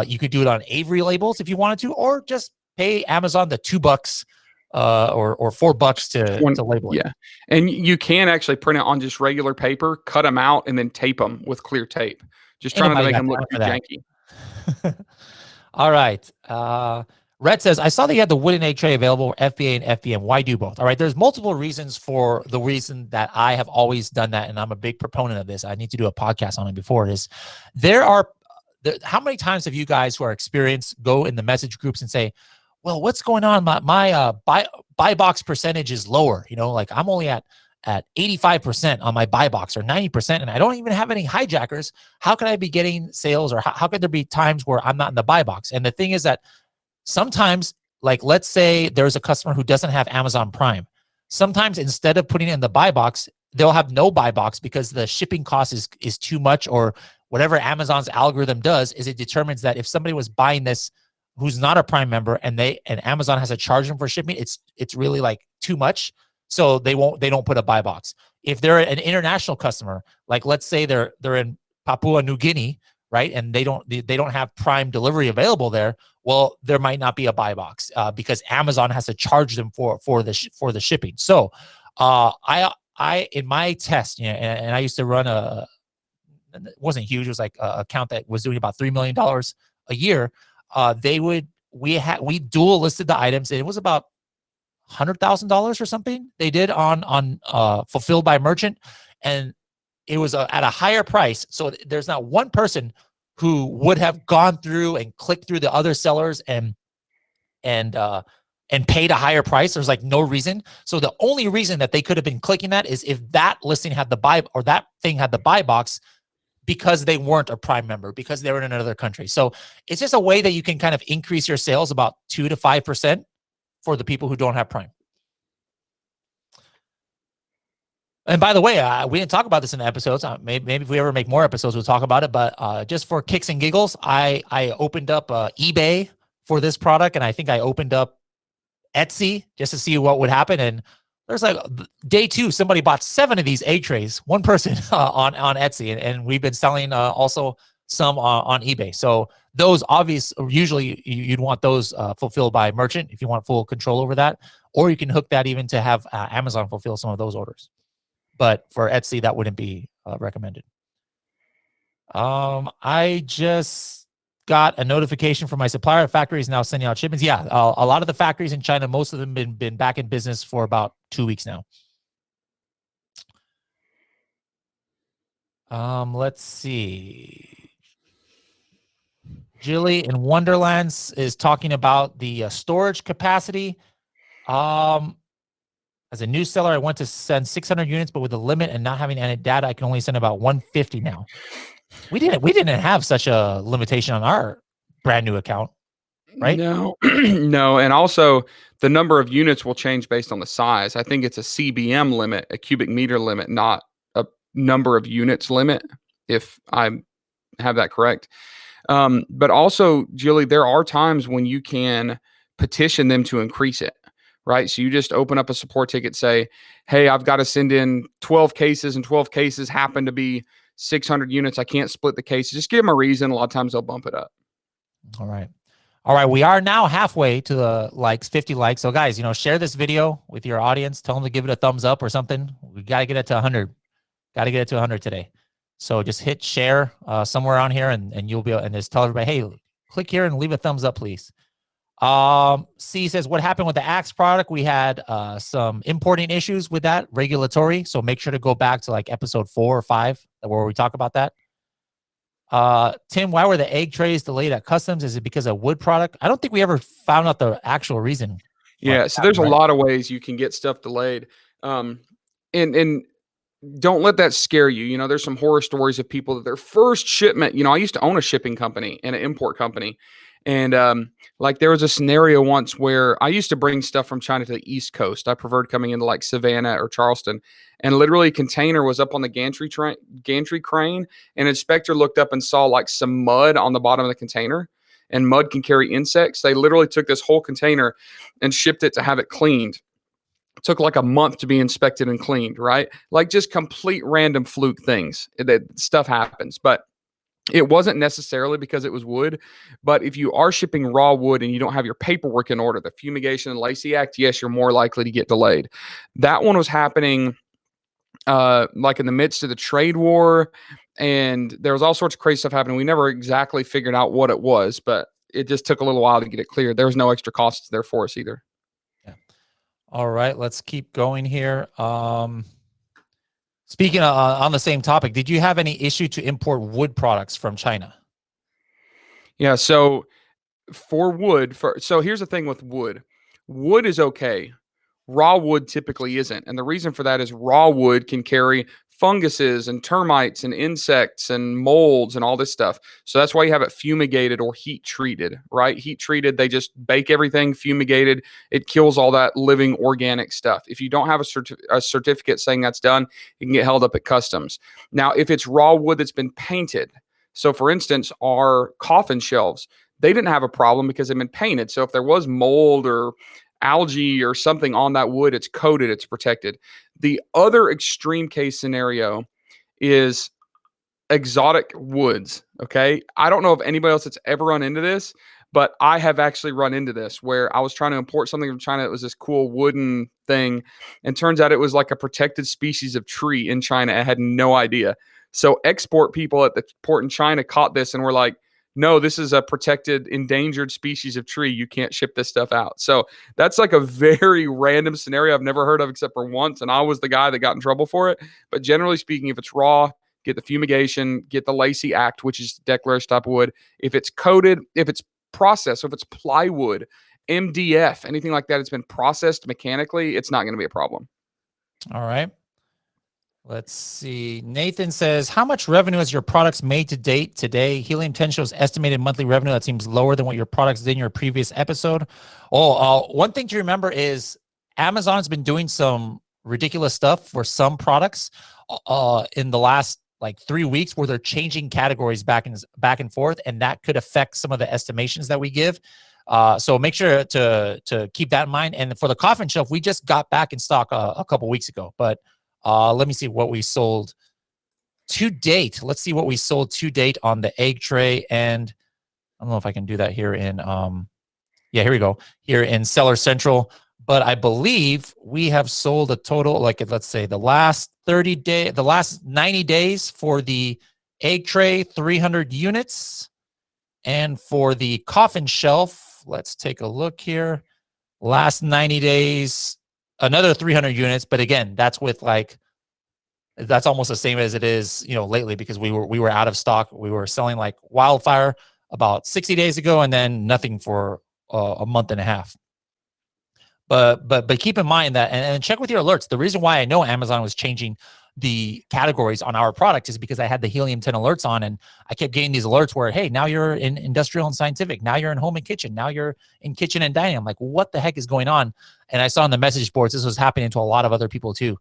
you could do it on Avery labels if you wanted to, or just pay Amazon the $2 or $4 to label it. Yeah, and you can actually print it on just regular paper, cut them out, and then tape them with clear tape. Just trying to make them look too janky. All right. Red says, I saw that you had the wooden egg tray available, FBA and FBM. Why do both? All right. There's multiple reasons for the reason that I have always done that, and I'm a big proponent of this. I need to do a podcast on it before it is. How many times have you guys who are experienced go in the message groups and say, well, what's going on? My buy box percentage is lower. Like I'm only at 85% on my buy box or 90%, and I don't even have any hijackers. How could I be getting sales, or how could there be times where I'm not in the buy box? And the thing is that sometimes, like let's say there's a customer who doesn't have Amazon Prime. Sometimes instead of putting it in the buy box, they'll have no buy box because the shipping cost is too much, or whatever Amazon's algorithm does is it determines that if somebody was buying this who's not a Prime member and Amazon has to charge them for shipping, it's really like too much. So they don't put a buy box. If they're an international customer, like let's say they're in Papua New Guinea, right? And they don't have Prime delivery available there. Well, there might not be a buy box because Amazon has to charge them for the shipping. So I in my test, and I used to run it wasn't huge. It was like an account that was doing about $3 million a year. We dual listed the items, and it was about $100,000 or something they did on fulfilled by merchant, and it was at a higher price. So there's not one person who would have gone through and clicked through the other sellers and paid a higher price. There's like no reason. So the only reason that they could have been clicking that is if that listing had the buy, or that thing had the buy box, because they weren't a Prime member, because they were in another country. So it's just a way that you can kind of increase your sales about 2 to 5% for the people who don't have Prime. And by the way, we didn't talk about this in the episodes. Maybe if we ever make more episodes, we'll talk about it. But just for kicks and giggles, I opened up eBay for this product, and I think I opened up Etsy just to see what would happen. And there's like day 2, somebody bought 7 of these egg trays, one person on Etsy, and we've been selling also some on eBay. So those usually you'd want those fulfilled by merchant if you want full control over that, or you can hook that even to have Amazon fulfill some of those orders. But for Etsy, that wouldn't be recommended. I just got a notification from my supplier. Factory is now sending out shipments. Yeah, a lot of the factories in China, most of them been back in business for about 2 weeks now. Let's see. Jilly in Wonderlands is talking about the storage capacity. As a new seller, I want to send 600 units, but with the limit and not having any data, I can only send about 150 now. We didn't have such a limitation on our brand new account, right? No, no. And also the number of units will change based on the size. I think it's a CBM limit, a cubic meter limit, not a number of units limit, if I have that correct. But also, Julie, there are times when you can petition them to increase it, right? So you just open up a support ticket, say, hey, I've got to send in 12 cases, and 12 cases happen to be 600 units. I can't split the cases. Just give them a reason. A lot of times they'll bump it up. All right. We are now halfway to the likes, 50 likes. So guys, share this video with your audience. Tell them to give it a thumbs up or something. We got to get it to 100. Got to get it to 100 today. So just hit share somewhere on here, and you'll be able, and just tell everybody, hey, click here and leave a thumbs up, please. C says, what happened with the Axe product? We had some importing issues with that, regulatory. So make sure to go back to like episode 4 or 5 where we talk about that. Tim, why were the egg trays delayed at customs? Is it because of wood product? I don't think we ever found out the actual reason. Yeah, so there's a lot of ways you can get stuff delayed. And don't let that scare you. There's some horror stories of people that their first shipment, I used to own a shipping company and an import company. And like there was a scenario once where I used to bring stuff from China to the East Coast. I preferred coming into like Savannah or Charleston, and literally a container was up on the gantry crane, and an inspector looked up and saw like some mud on the bottom of the container, and mud can carry insects. They literally took this whole container and shipped it to have it cleaned. It took like a month to be inspected and cleaned, right? Like just complete random fluke things. That stuff happens, but it wasn't necessarily because it was wood. But if you are shipping raw wood and you don't have your paperwork in order, the Fumigation and Lacey Act, yes, you're more likely to get delayed. That one was happening like in the midst of the trade war, and there was all sorts of crazy stuff happening. We never exactly figured out what it was, but it just took a little while to get it cleared. There was no extra costs there for us either. Yeah. All right, let's keep going here. Speaking on the same topic, did you have any issue to import wood products from China? Yeah, so for wood, so here's the thing with wood. Wood is okay. Raw wood typically isn't. And the reason for that is raw wood can carry funguses and termites and insects and molds and all this stuff. So that's why you have it fumigated or heat treated, right? Heat treated, they just bake everything, fumigated. It kills all that living organic stuff. If you don't have a certificate saying that's done, you can get held up at customs. Now, if it's raw wood that's been painted, so for instance, our coffin shelves, they didn't have a problem because they've been painted. So if there was mold or algae or something on that wood, it's coated, it's protected. The other extreme case scenario is exotic woods. Okay. I don't know if anybody else that's ever run into this, but I have actually run into this where I was trying to import something from China that was this cool wooden thing. And turns out it was like a protected species of tree in China. I had no idea. So export people at the port in China caught this and were like, no, this is a protected endangered species of tree. You can't ship this stuff out. So that's like a very random scenario I've never heard of except for once. And I was the guy that got in trouble for it. But generally speaking, if it's raw, get the fumigation, get the Lacey Act, which is declaration type of wood. If it's coated, if it's processed, so if it's plywood, MDF, anything like that, it's been processed mechanically, it's not going to be a problem. All right. Let's see. Nathan says, how much revenue has your products made to date today? Helium 10 shows estimated monthly revenue that seems lower than what your products did in your previous episode. One thing to remember is Amazon's been doing some ridiculous stuff for some products in the last like 3 weeks where they're changing categories back and forth, and that could affect some of the estimations that we give. So make sure to keep that in mind. And for the coffin shelf, we just got back in stock a couple weeks ago, but let me see what we sold to date. Let's see what we sold to date on the egg tray. And I don't know if I can do that here in, yeah, here we go, here in Seller Central. But I believe we have sold a total, like let's say the last 90 days for the egg tray, 300 units. And for the coffin shelf, let's take a look here. Last 90 days, another 300 units, but again, that's with like, that's almost the same as it is, lately, because we were out of stock. We were selling like wildfire about 60 days ago, and then nothing for a month and a half. But keep in mind that, and check with your alerts. The reason why I know Amazon was changing the categories on our product is because I had the Helium 10 alerts on, and I kept getting these alerts where, hey, now you're in industrial and scientific, now you're in home and kitchen, now you're in kitchen and dining. I'm like, what the heck is going on? And I saw on the message boards this was happening to a lot of other people too.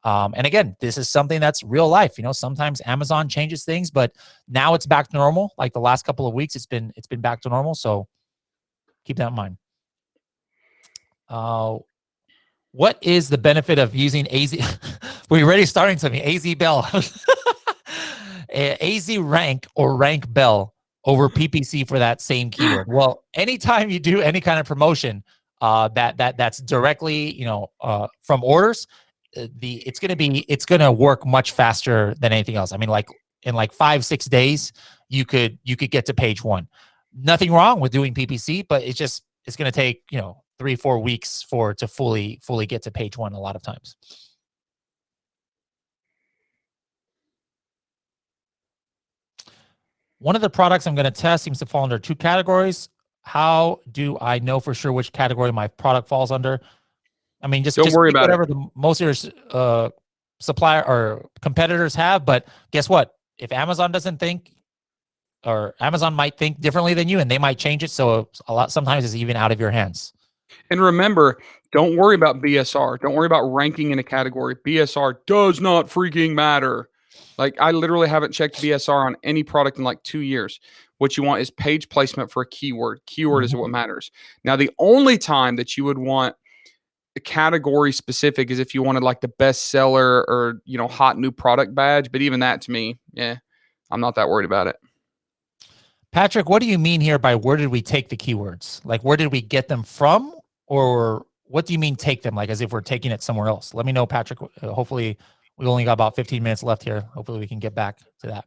And again, this is something that's real life. Sometimes Amazon changes things, but now it's back to normal. Like the last couple of weeks, it's been back to normal. So keep that in mind. What is the benefit of using AZ? We're already starting something. AZ Bell, AZ Rank or Rank Bell over PPC for that same keyword. Well, anytime you do any kind of promotion that's directly from orders, it's gonna work much faster than anything else. I mean, like in like 5-6 days, you could get to page 1. Nothing wrong with doing PPC, but it's gonna take 3-4 weeks to fully get to page 1 a lot of times. One of the products I'm going to test seems to fall under 2 categories. How do I know for sure which category my product falls under? I mean, just worry about whatever most of your supplier or competitors have. But guess what? If Amazon doesn't think or Amazon might think differently than you, and they might change it. So sometimes it's even out of your hands. And remember, don't worry about BSR. Don't worry about ranking in a category. BSR does not freaking matter. Like, I literally haven't checked BSR on any product in like 2 years. What you want is page placement for a keyword. Keyword is what matters. Now, the only time that you would want a category specific is if you wanted like the bestseller or, hot new product badge. But even that, to me, I'm not that worried about it. Patrick, what do you mean here by where did we take the keywords? Like, where did we get them from? Or what do you mean take them? Like, as if we're taking it somewhere else? Let me know, Patrick. Hopefully, we only got about 15 minutes left here. Hopefully, we can get back to that.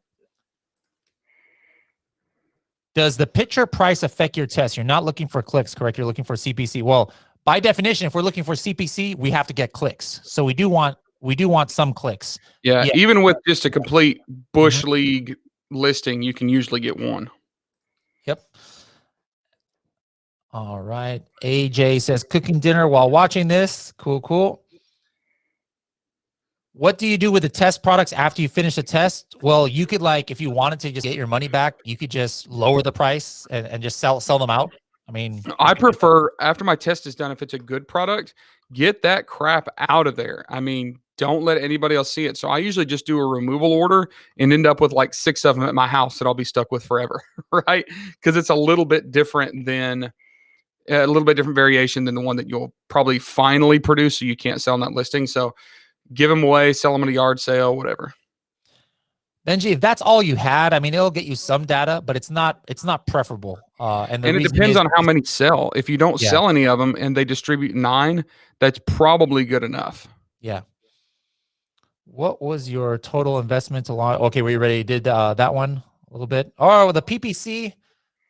Does the picture price affect your test? You're not looking for clicks, correct? You're looking for CPC. Well, by definition, if we're looking for CPC, we have to get clicks. So we do want some clicks. Yeah. Even with just a complete Bush League listing, you can usually get one. Yep. All right. AJ says cooking dinner while watching this. Cool, cool. What do you do with the test products after you finish the test? Well, you could, like, if you wanted to just get your money back, you could just lower the price and just sell them out. I mean, I prefer, after my test is done, if it's a good product, get that crap out of there. I mean, don't let anybody else see it. So I usually just do a removal order and end up with like 6 of them at my house that I'll be stuck with forever, right? Because it's a little bit different than a little bit different variation than the one that you'll probably finally produce, so you can't sell in that listing. So give them away, sell them at a yard sale, whatever. Benji, if that's all you had, I mean, it'll get you some data, but it's not preferable. And it depends on how many sell. If you don't sell any of them and they distribute 9, that's probably good enough. Yeah. What was your total investment to launch? Okay, were you ready? Did that one a little bit? Oh, the PPC.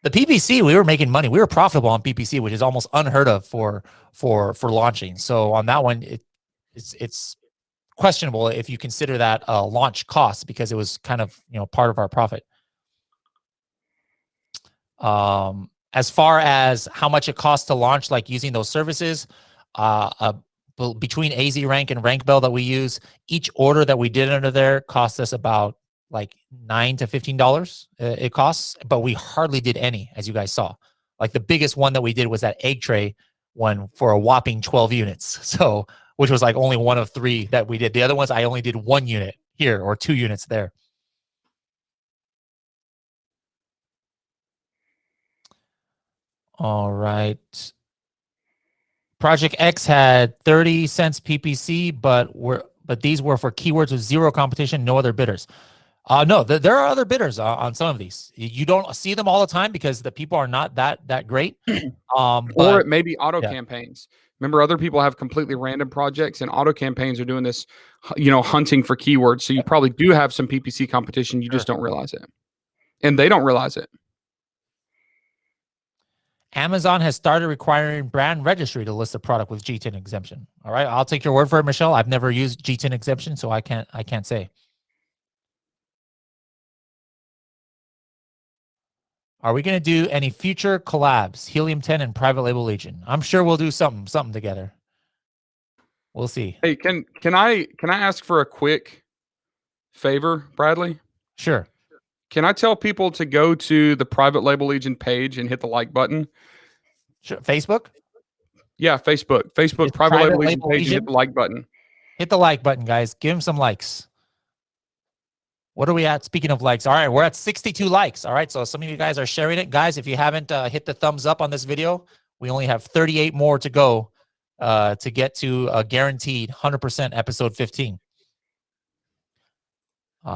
The PPC, we were making money. We were profitable on PPC, which is almost unheard of for launching. So on that one, it's questionable if you consider that a launch cost, because it was kind of, part of our profit. As far as how much it costs to launch, like using those services, between AZ Rank and Rank Bell that we use, each order that we did under there cost us about like $9 to $15. It costs, but we hardly did any, as you guys saw. Like the biggest one that we did was that egg tray one for a whopping 12 units. So, which was like only one of 3 that we did. The other ones, I only did 1 unit here or 2 units there. All right. Project X had 30 cents PPC, but these were for keywords with 0 competition, no other bidders. No, there are other bidders on some of these. You don't see them all the time because the people are not that great. Or it may be auto campaigns. Remember, other people have completely random projects, and auto campaigns are doing this, hunting for keywords. So you probably do have some PPC competition. You just don't realize it, and they don't realize it. Amazon has started requiring brand registry to list a product with G10 exemption. All right, I'll take your word for it, Michelle. I've never used G10 exemption, so I can't say. Are we going to do any future collabs, Helium 10 and Private Label Legion? I'm sure we'll do something together. We'll see. Hey, can I ask for a quick favor, Bradley? Sure. Can I tell people to go to the Private Label Legion page and hit the like button? Sure. Facebook? Yeah, Facebook. Private Label Legion page and hit the like button. Hit the like button, guys. Give them some likes. What are we at? Speaking of likes, all right, we're at 62 likes. All right, so some of you guys are sharing it. Guys, if you haven't hit the thumbs up on this video, we only have 38 more to go to get to a guaranteed 100% episode 15.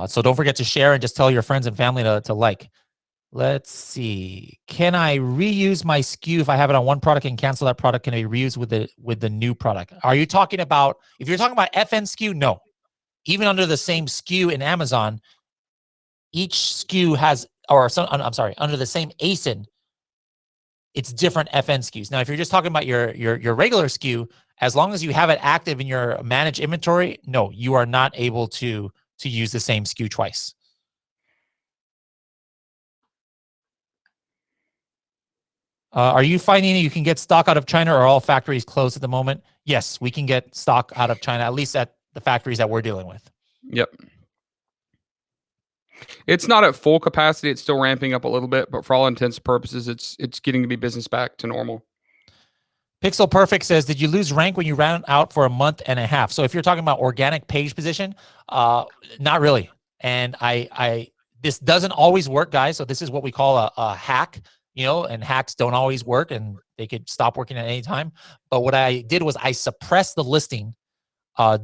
So don't forget to share and just tell your friends and family to like. Let's see. Can I reuse my SKU if I have it on one product and cancel that product? Can I reuse with the new product? Are you talking about, if you're talking about FN SKU? No. Even under the same SKU in Amazon, each SKU has, under the same ASIN, it's different FN SKUs. Now, if you're just talking about your regular SKU, as long as you have it active in your managed inventory, no, you are not able to use the same SKU twice. Are you finding you can get stock out of China, or are all factories closed at the moment? Yes, we can get stock out of China, at least at the factories that we're dealing with. Yep. It's not at full capacity. It's still ramping up a little bit, but for all intents and purposes, it's getting to be business back to normal. Pixel Perfect says, did you lose rank when you ran out for a month and a half? So if you're talking about organic page position, not really. And this doesn't always work, guys. So this is what we call a hack, and hacks don't always work and they could stop working at any time. But what I did was I suppressed the listing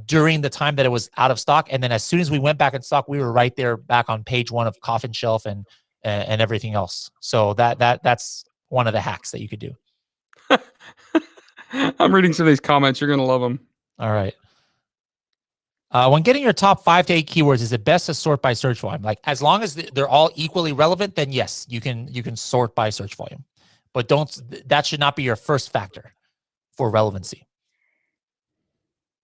during the time that it was out of stock. And then as soon as we went back in stock, we were right there back on page 1 of Coffin Shelf and everything else. So that's one of the hacks that you could do. I'm reading some of these comments. You're going to love them. All right. When getting your top 5 to 8 keywords, is it best to sort by search volume? Like, as long as they're all equally relevant, then yes, you can sort by search volume. But that should not be your first factor for relevancy.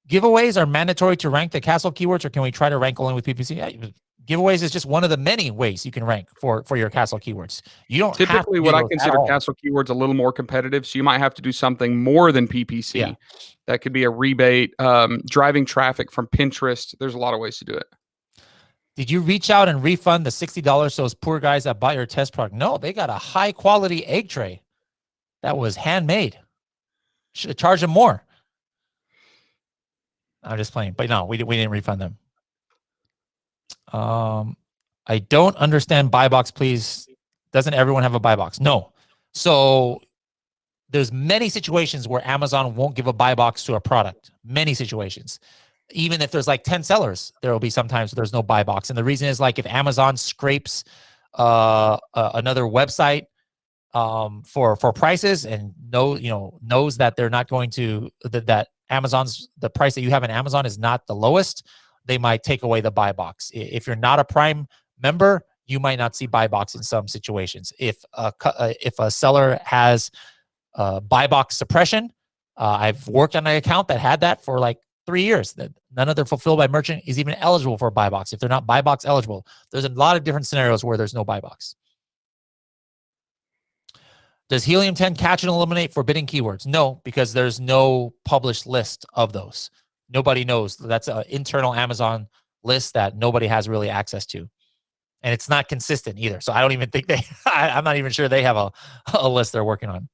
Giveaways are mandatory to rank the castle keywords, or can we try to rank only with PPC? Yeah, giveaways is just one of the many ways you can rank for your castle keywords. You don't typically have to what I consider castle keywords a little more competitive. So you might have to do something more than PPC. Yeah. That could be a rebate, driving traffic from Pinterest. There's a lot of ways to do it. Did you reach out and refund the $60 to those poor guys that bought your test product? No, they got a high quality egg tray that was handmade. Should have charged them more. I'm just playing, but no, we didn't refund them. I don't understand buy box, please. Doesn't everyone have a buy box? No. So there's many situations where Amazon won't give a buy box to a product. Many situations. Even if there's like 10 sellers, there will be sometimes there's no buy box. And the reason is, like, if Amazon scrapes another website for prices and knows that they're not going to, that the price that you have in Amazon is not the lowest, they might take away the buy box. If you're not a Prime member, you might not see buy box in some situations. If a seller has buy box suppression, I've worked on an account that had that for like 3 years. That none of their fulfilled by merchant is even eligible for a buy box. If they're not buy box eligible, there's a lot of different scenarios where there's no buy box. Does Helium 10 catch and eliminate forbidden keywords? No, because there's no published list of those. Nobody knows. That's an internal Amazon list that nobody has really access to. And it's not consistent either. So I don't even think I'm not even sure they have a list they're working on.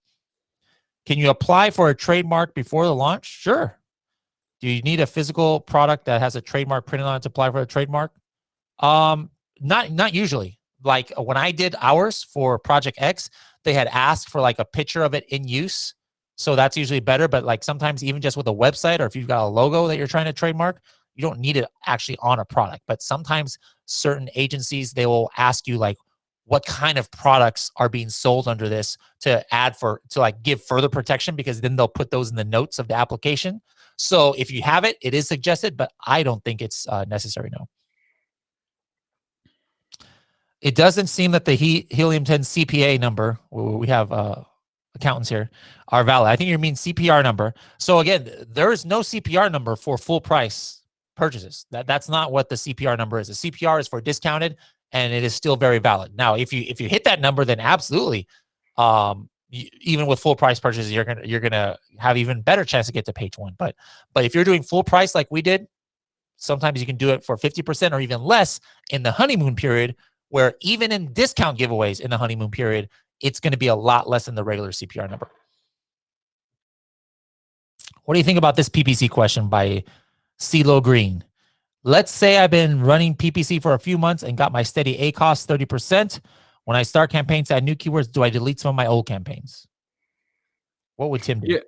Can you apply for a trademark before the launch? Sure. Do you need a physical product that has a trademark printed on it to apply for a trademark? Not usually. Like when I did ours for Project X, they had asked for like a picture of it in use. So that's usually better. But like sometimes even just with a website, or if you've got a logo that you're trying to trademark, you don't need it actually on a product. But sometimes certain agencies, they will ask you like what kind of products are being sold under this to like give further protection, because then they'll put those in the notes of the application. So if you have it, it is suggested, but I don't think it's necessary, no. It doesn't seem that the Helium 10 CPA number, we have accountants here, are valid. I think you mean CPR number. So again, there is no CPR number for full price purchases. That's not what the CPR number is. The CPR is for discounted, and it is still very valid. Now, if you hit that number, then absolutely, even with full price purchases, you're gonna have even better chance to get to page 1. But if you're doing full price like we did, sometimes you can do it for 50% or even less in the honeymoon period, where even in discount giveaways in the honeymoon period, it's going to be a lot less than the regular CPR number. What do you think about this PPC question by CeeLo Green? Let's say I've been running PPC for a few months and got my steady ACoS 30%. When I start campaigns to add new keywords, do I delete some of my old campaigns? What would Tim do? Yeah,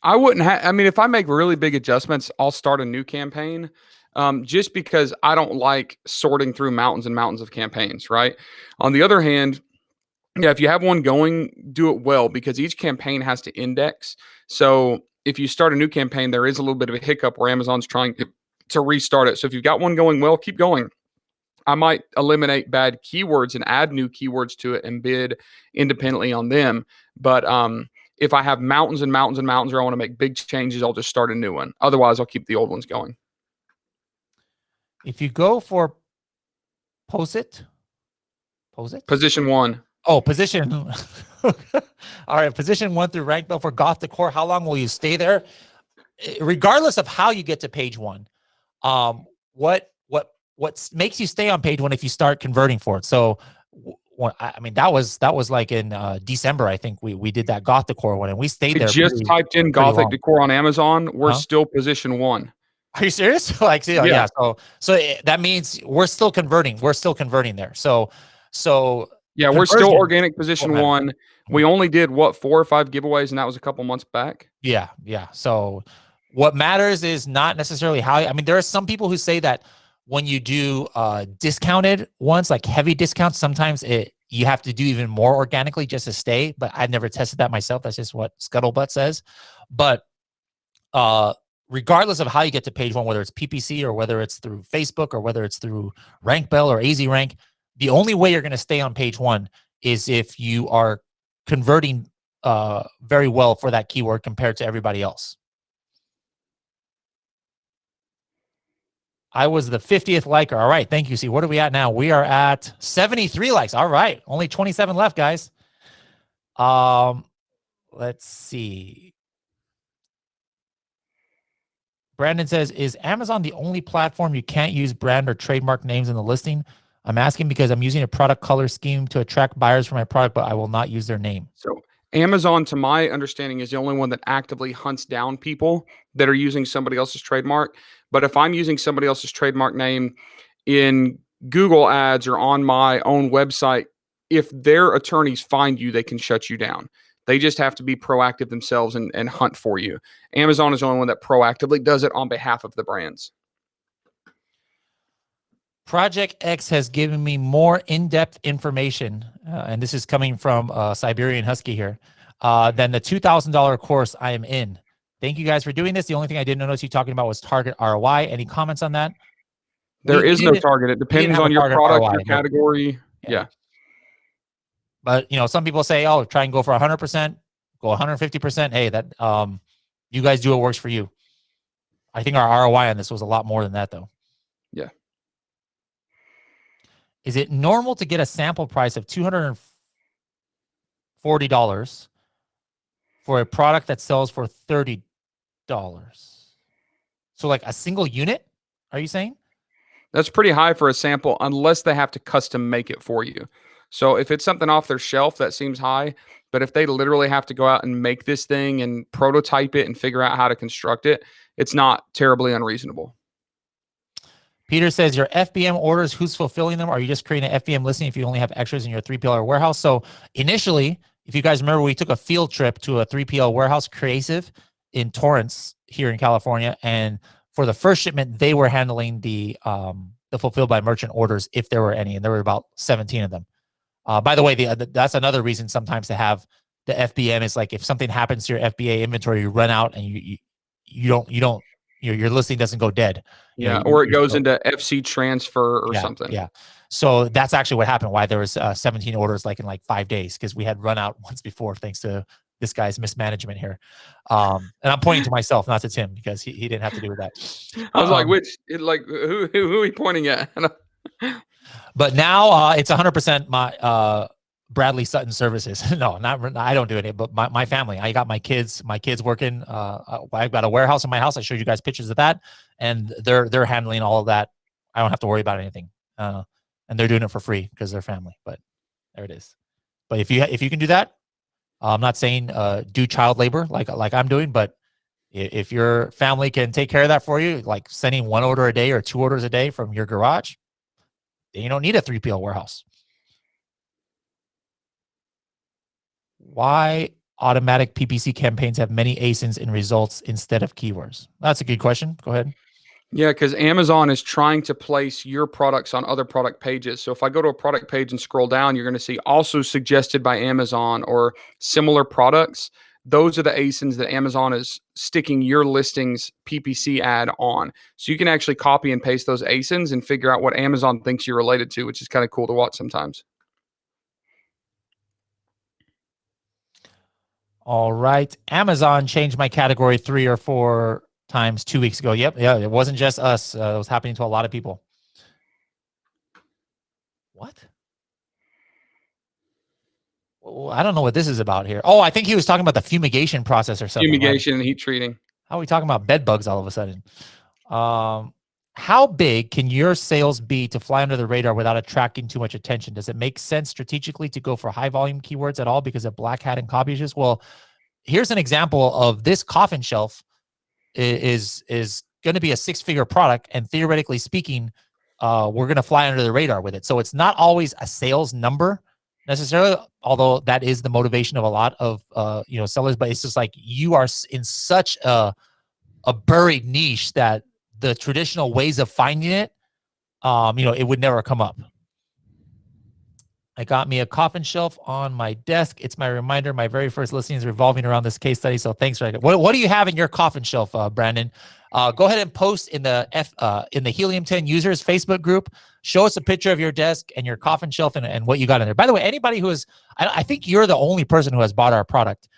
I wouldn't have. I mean, if I make really big adjustments, I'll start a new campaign. Just because I don't like sorting through mountains and mountains of campaigns, right? On the other hand, yeah, if you have one going, do it well, because each campaign has to index. So if you start a new campaign, there is a little bit of a hiccup where Amazon's trying to restart it. So if you've got one going well, keep going. I might eliminate bad keywords and add new keywords to it and bid independently on them. But if I have mountains and mountains and mountains, or I want to make big changes, I'll just start a new one. Otherwise, I'll keep the old ones going. If you go for position 1. Oh, position. All right, position 1 through rank bell for goth decor. How long will you stay there? Regardless of how you get to page 1, what what makes you stay on page one if you start converting for it. So I mean, that was like in December. I think we did that goth decor one, and we stayed I there. just typed in pretty Gothic long. decor on Amazon. We're Huh? still position 1. Are you serious? Like, yeah. So that means we're still converting. We're still converting there. So yeah, we're still conversion organic position matters. 1. We only did what 4 or 5 giveaways, and that was a couple months back. Yeah. So what matters is not necessarily how. I mean, there are some people who say that when you do discounted ones, like heavy discounts, sometimes you have to do even more organically just to stay. But I've never tested that myself. That's just what Scuttlebutt says. But regardless of how you get to page one, whether it's PPC or whether it's through Facebook or whether it's through Rank Bell or AZ Rank, the only way you're going to stay on page one is if you are converting very well for that keyword compared to everybody else. I was the 50th liker. All right. Thank you. See, what are we at now? We are at 73 likes. All right. Only 27 left, guys. Let's see. Brandon says, is Amazon the only platform you can't use brand or trademark names in the listing? I'm asking because I'm using a product color scheme to attract buyers for my product, but I will not use their name. So Amazon, to my understanding, is the only one that actively hunts down people that are using somebody else's trademark. But if I'm using somebody else's trademark name in Google ads or on my own website, if their attorneys find you, they can shut you down. They just have to be proactive themselves and hunt for you. Amazon is the only one that proactively does it on behalf of the brands. Project X has given me more in-depth information, and this is coming from Siberian Husky here, than the $2,000 course I am in. Thank you guys for doing this. The only thing I didn't notice you talking about was target ROI. Any comments on that? There is no target. It depends on your product, your category. Yeah. But, you know, some people say, oh, try and go for 100%, go 150%. Hey, that you guys do what works for you. I think our ROI on this was a lot more than that, though. Yeah. Is it normal to get a sample price of $240 for a product that sells for $30? So like a single unit, are you saying? That's pretty high for a sample unless they have to custom make it for you. So if it's something off their shelf, that seems high. But if they literally have to go out and make this thing and prototype it and figure out how to construct it, it's not terribly unreasonable. Peter says, your FBM orders, who's fulfilling them? Are you just creating an FBM listing if you only have extras in your 3PL warehouse? So initially, if you guys remember, we took a field trip to a 3PL warehouse, Creative, in Torrance here in California. And for the first shipment, they were handling the fulfilled by merchant orders, if there were any. And there were about 17 of them. By the way, that's another reason sometimes to have the FBM is like if something happens to your FBA inventory, you run out and you don't your listing doesn't go dead. Yeah, or it goes into FC transfer or something. Yeah. So that's actually what happened. Why there was 17 orders like in like 5 days, because we had run out once before thanks to this guy's mismanagement here. And I'm pointing to myself, not to Tim, because he didn't have to do with that. I was like, who are you pointing at? But now it's 100% my Bradley Sutton services. No, I don't do it, but my family. I got my kids working. I've got a warehouse in my house. I showed you guys pictures of that, and they're handling all of that. I don't have to worry about anything, and they're doing it for free because they're family. But there it is. But if you can do that, I'm not saying do child labor like I'm doing, but if your family can take care of that for you, like sending 1 order a day or 2 orders a day from your garage, then you don't need a 3PL warehouse. Why automatic PPC campaigns have many ASINs in results instead of keywords? That's a good question. Go ahead. Yeah, because Amazon is trying to place your products on other product pages. So if I go to a product page and scroll down, you're going to see also suggested by Amazon or similar products. Those are the ASINs that Amazon is sticking your listings PPC ad on. So you can actually copy and paste those ASINs and figure out what Amazon thinks you're related to, which is kind of cool to watch sometimes. All right. Amazon changed my category 3 or 4 times 2 weeks ago. Yep. Yeah. It wasn't just us. It was happening to a lot of people. What? Well, I don't know what this is about here. Oh, I think he was talking about the fumigation process or something. Fumigation and heat treating. How are we talking about bed bugs all of a sudden? how big can your sales be to fly under the radar without attracting too much attention? Does it make sense strategically to go for high volume keywords at all because of black hat and copy issues? Well, here's an example of this coffin shelf is going to be a 6-figure product, and theoretically speaking, we're going to fly under the radar with it. So it's not always a sales number necessarily, although that is the motivation of a lot of sellers. But it's just like you are in such a buried niche that the traditional ways of finding it, it would never come up. I got me a coffin shelf on my desk. It's my reminder. My very first listing is revolving around this case study. So thanks, right? What do you have in your coffin shelf, Brandon? Go ahead and post in the Helium 10 users Facebook group. Show us a picture of your desk and your coffin shelf and what you got in there. By the way, anybody who is, I think you're the only person who has bought our product,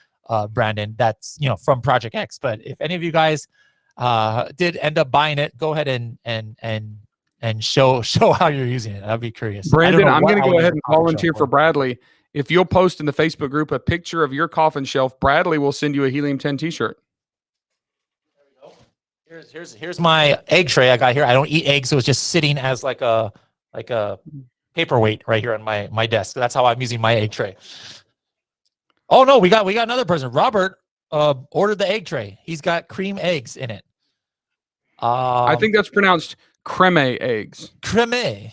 Brandon. That's from Project X. But if any of you guys did end up buying it, go ahead and show how you're using it. I'd be curious. Brandon, I'm going to go ahead and volunteer for Bradley. If you'll post in the Facebook group a picture of your coffin shelf, Bradley will send you a Helium 10 t-shirt. Here's my egg tray I got here. I don't eat eggs, so it's just sitting as like a paperweight right here on my desk. That's how I'm using my egg tray. Oh no, we got another person. Robert ordered the egg tray. He's got cream eggs in it. I think that's pronounced creme eggs. Creme.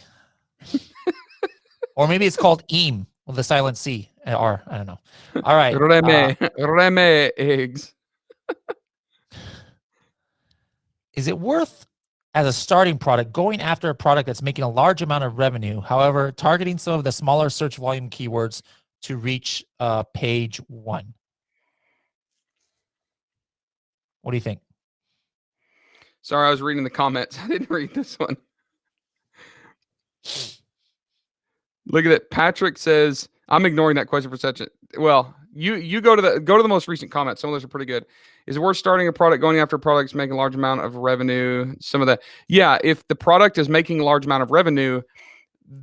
Or maybe it's called eam with a silent C. Or I don't know. All right. Reme eggs. Is it worth, as a starting product, going after a product that's making a large amount of revenue, however, targeting some of the smaller search volume keywords to reach page 1? What do you think? Sorry, I was reading the comments. I didn't read this one. Look at it. Patrick says, I'm ignoring that question for such a, well, you go to the most recent comments. Some of those are pretty good. Is it worth starting a product, going after products, making a large amount of revenue? Some of that. Yeah, if the product is making a large amount of revenue,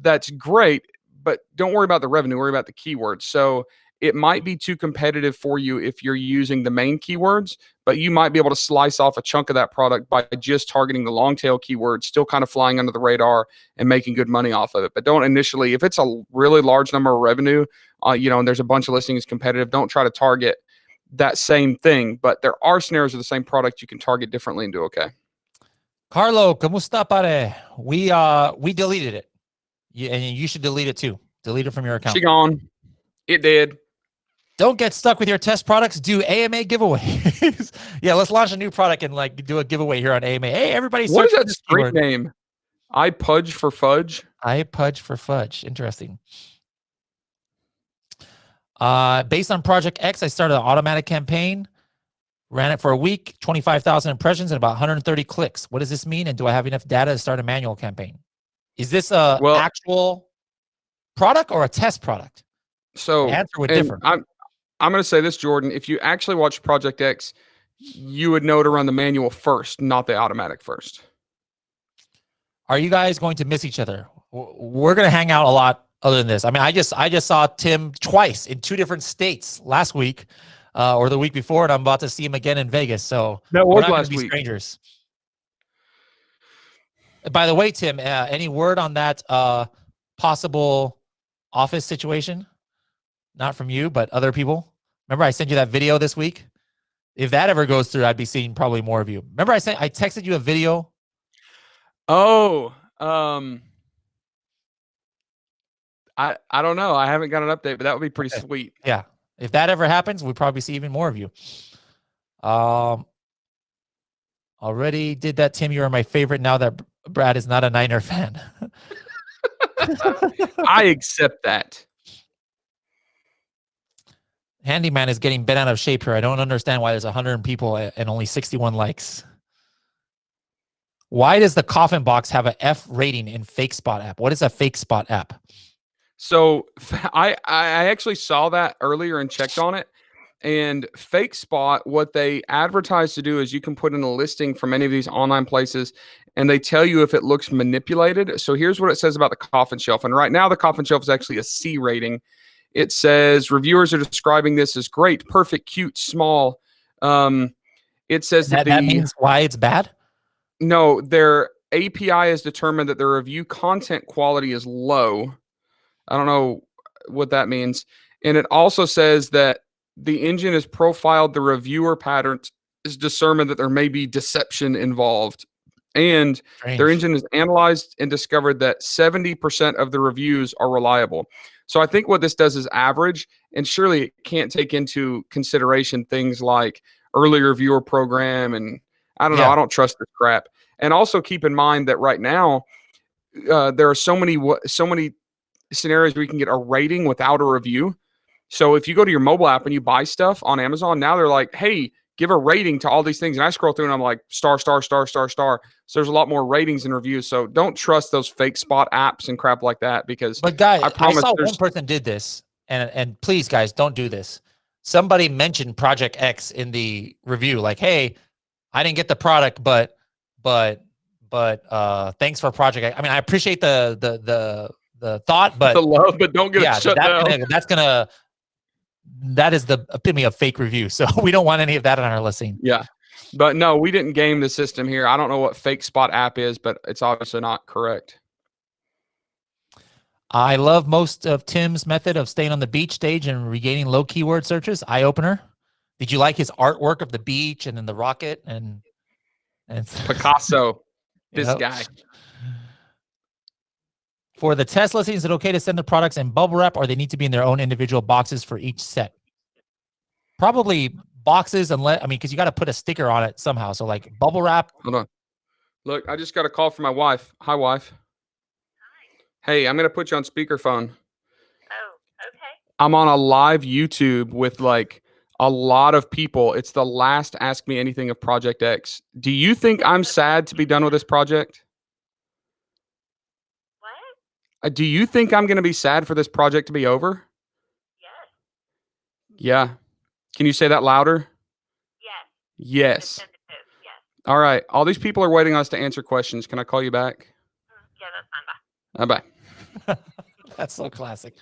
that's great, but don't worry about the revenue, worry about the keywords. So it might be too competitive for you if you're using the main keywords, but you might be able to slice off a chunk of that product by just targeting the long tail keywords, still kind of flying under the radar and making good money off of it. But don't initially, if it's a really large number of revenue, and there's a bunch of listings competitive, don't try to target that same thing. But there are scenarios of the same product you can target differently and do okay. Carlo, ¿cómo está, pare? We deleted it. And you should delete it too. Delete it from your account. She gone. It did. Don't get stuck with your test products. Do AMA giveaways. Yeah, let's launch a new product and do a giveaway here on AMA. Hey, everybody! What is that street name? I Pudge for Fudge. I Pudge for Fudge. Interesting. Based on Project X, I started an automatic campaign, ran it for a week, 25,000 impressions, and about 130 clicks. What does this mean? And do I have enough data to start a manual campaign? Is this a actual product or a test product? So the answer would differ. I'm going to say this, Jordan. If you actually watch Project X, you would know to run the manual first, not the automatic first. Are you guys going to miss each other? We're going to hang out a lot other than this. I mean, I just saw Tim twice in 2 different states last week or the week before, and I'm about to see him again in Vegas. So that was we're not last going to be week. Strangers. By the way, Tim, any word on that possible office situation? Not from you, but other people. Remember, I sent you that video this week. If that ever goes through, I'd be seeing probably more of you. Remember, I texted you a video. Oh, I don't know. I haven't got an update, but that would be pretty sweet. Yeah, if that ever happens, we'd probably see even more of you. Already did that, Tim. You are my favorite. Now that Brad is not a Niner fan, I accept that. Handyman is getting bent out of shape here. I don't understand why there's 100 people and only 61 likes. Why does the Coffin Box have an F rating in Fake Spot app? What is a Fake Spot app? So I actually saw that earlier and checked on it. And Fake Spot, what they advertise to do is you can put in a listing from any of these online places and they tell you if it looks manipulated. So here's what it says about the Coffin Shelf. And right now the Coffin Shelf is actually a C rating. It says reviewers are describing this as great, perfect, cute, small. It says that means why it's bad. No, API has determined that the review content quality is low. I don't know what that means. And it also says that the engine has profiled the reviewer patterns, is determined that there may be deception involved. And their Strange. engine has analyzed and discovered that 70% of the reviews are reliable. So I think what this does is average, and surely it can't take into consideration things like early reviewer program. And I don't know. Yeah. I don't trust this crap. And also keep in mind that right now, there are so many scenarios where you can get a rating without a review. So if you go to your mobile app and you buy stuff on Amazon, now they're like, hey, give a rating to all these things. And I scroll through and I'm like, star, star, star, star, star. So there's a lot more ratings and reviews. So don't trust those fake spot apps and crap like that, because But guys, I I promise saw there's one person did this, and please, guys, don't do this. Somebody mentioned Project X in the review, like, "Hey, I didn't get the product, but thanks for Project X." I mean, I appreciate the thought, the but love, but don't get it yeah, shut down. that is the epitome of fake review. So we don't want any of that on our listing. Yeah. But no, we didn't game the system here. I don't know what fake spot app is, but it's obviously not correct. I love most of Tim's method of staying on the beach stage and regaining low keyword searches. Eye opener. Did you like his artwork of the beach and then the rocket and Picasso, this Yep. guy. For the test listing, is it okay to send the products in bubble wrap, or they need to be in their own individual boxes for each set? Probably boxes, unless, I mean, because you got to put a sticker on it somehow. So like bubble wrap. Hold on. Look, I just got a call from my wife. Hi, wife. Hey, I'm going to put you on speakerphone. Oh, okay. I'm on a live YouTube with like a lot of people. It's the last Ask Me Anything of Project X. Do you think I'm sad to be done with this project? What? Do you think I'm going to be sad for this project to be over? Yes. Yeah. Can you say that louder? Yes. Yes. Definitive. Yes. All right. All these people are waiting on us to answer questions. Can I call you back? Yeah, that's fine. Bye. That's so classic.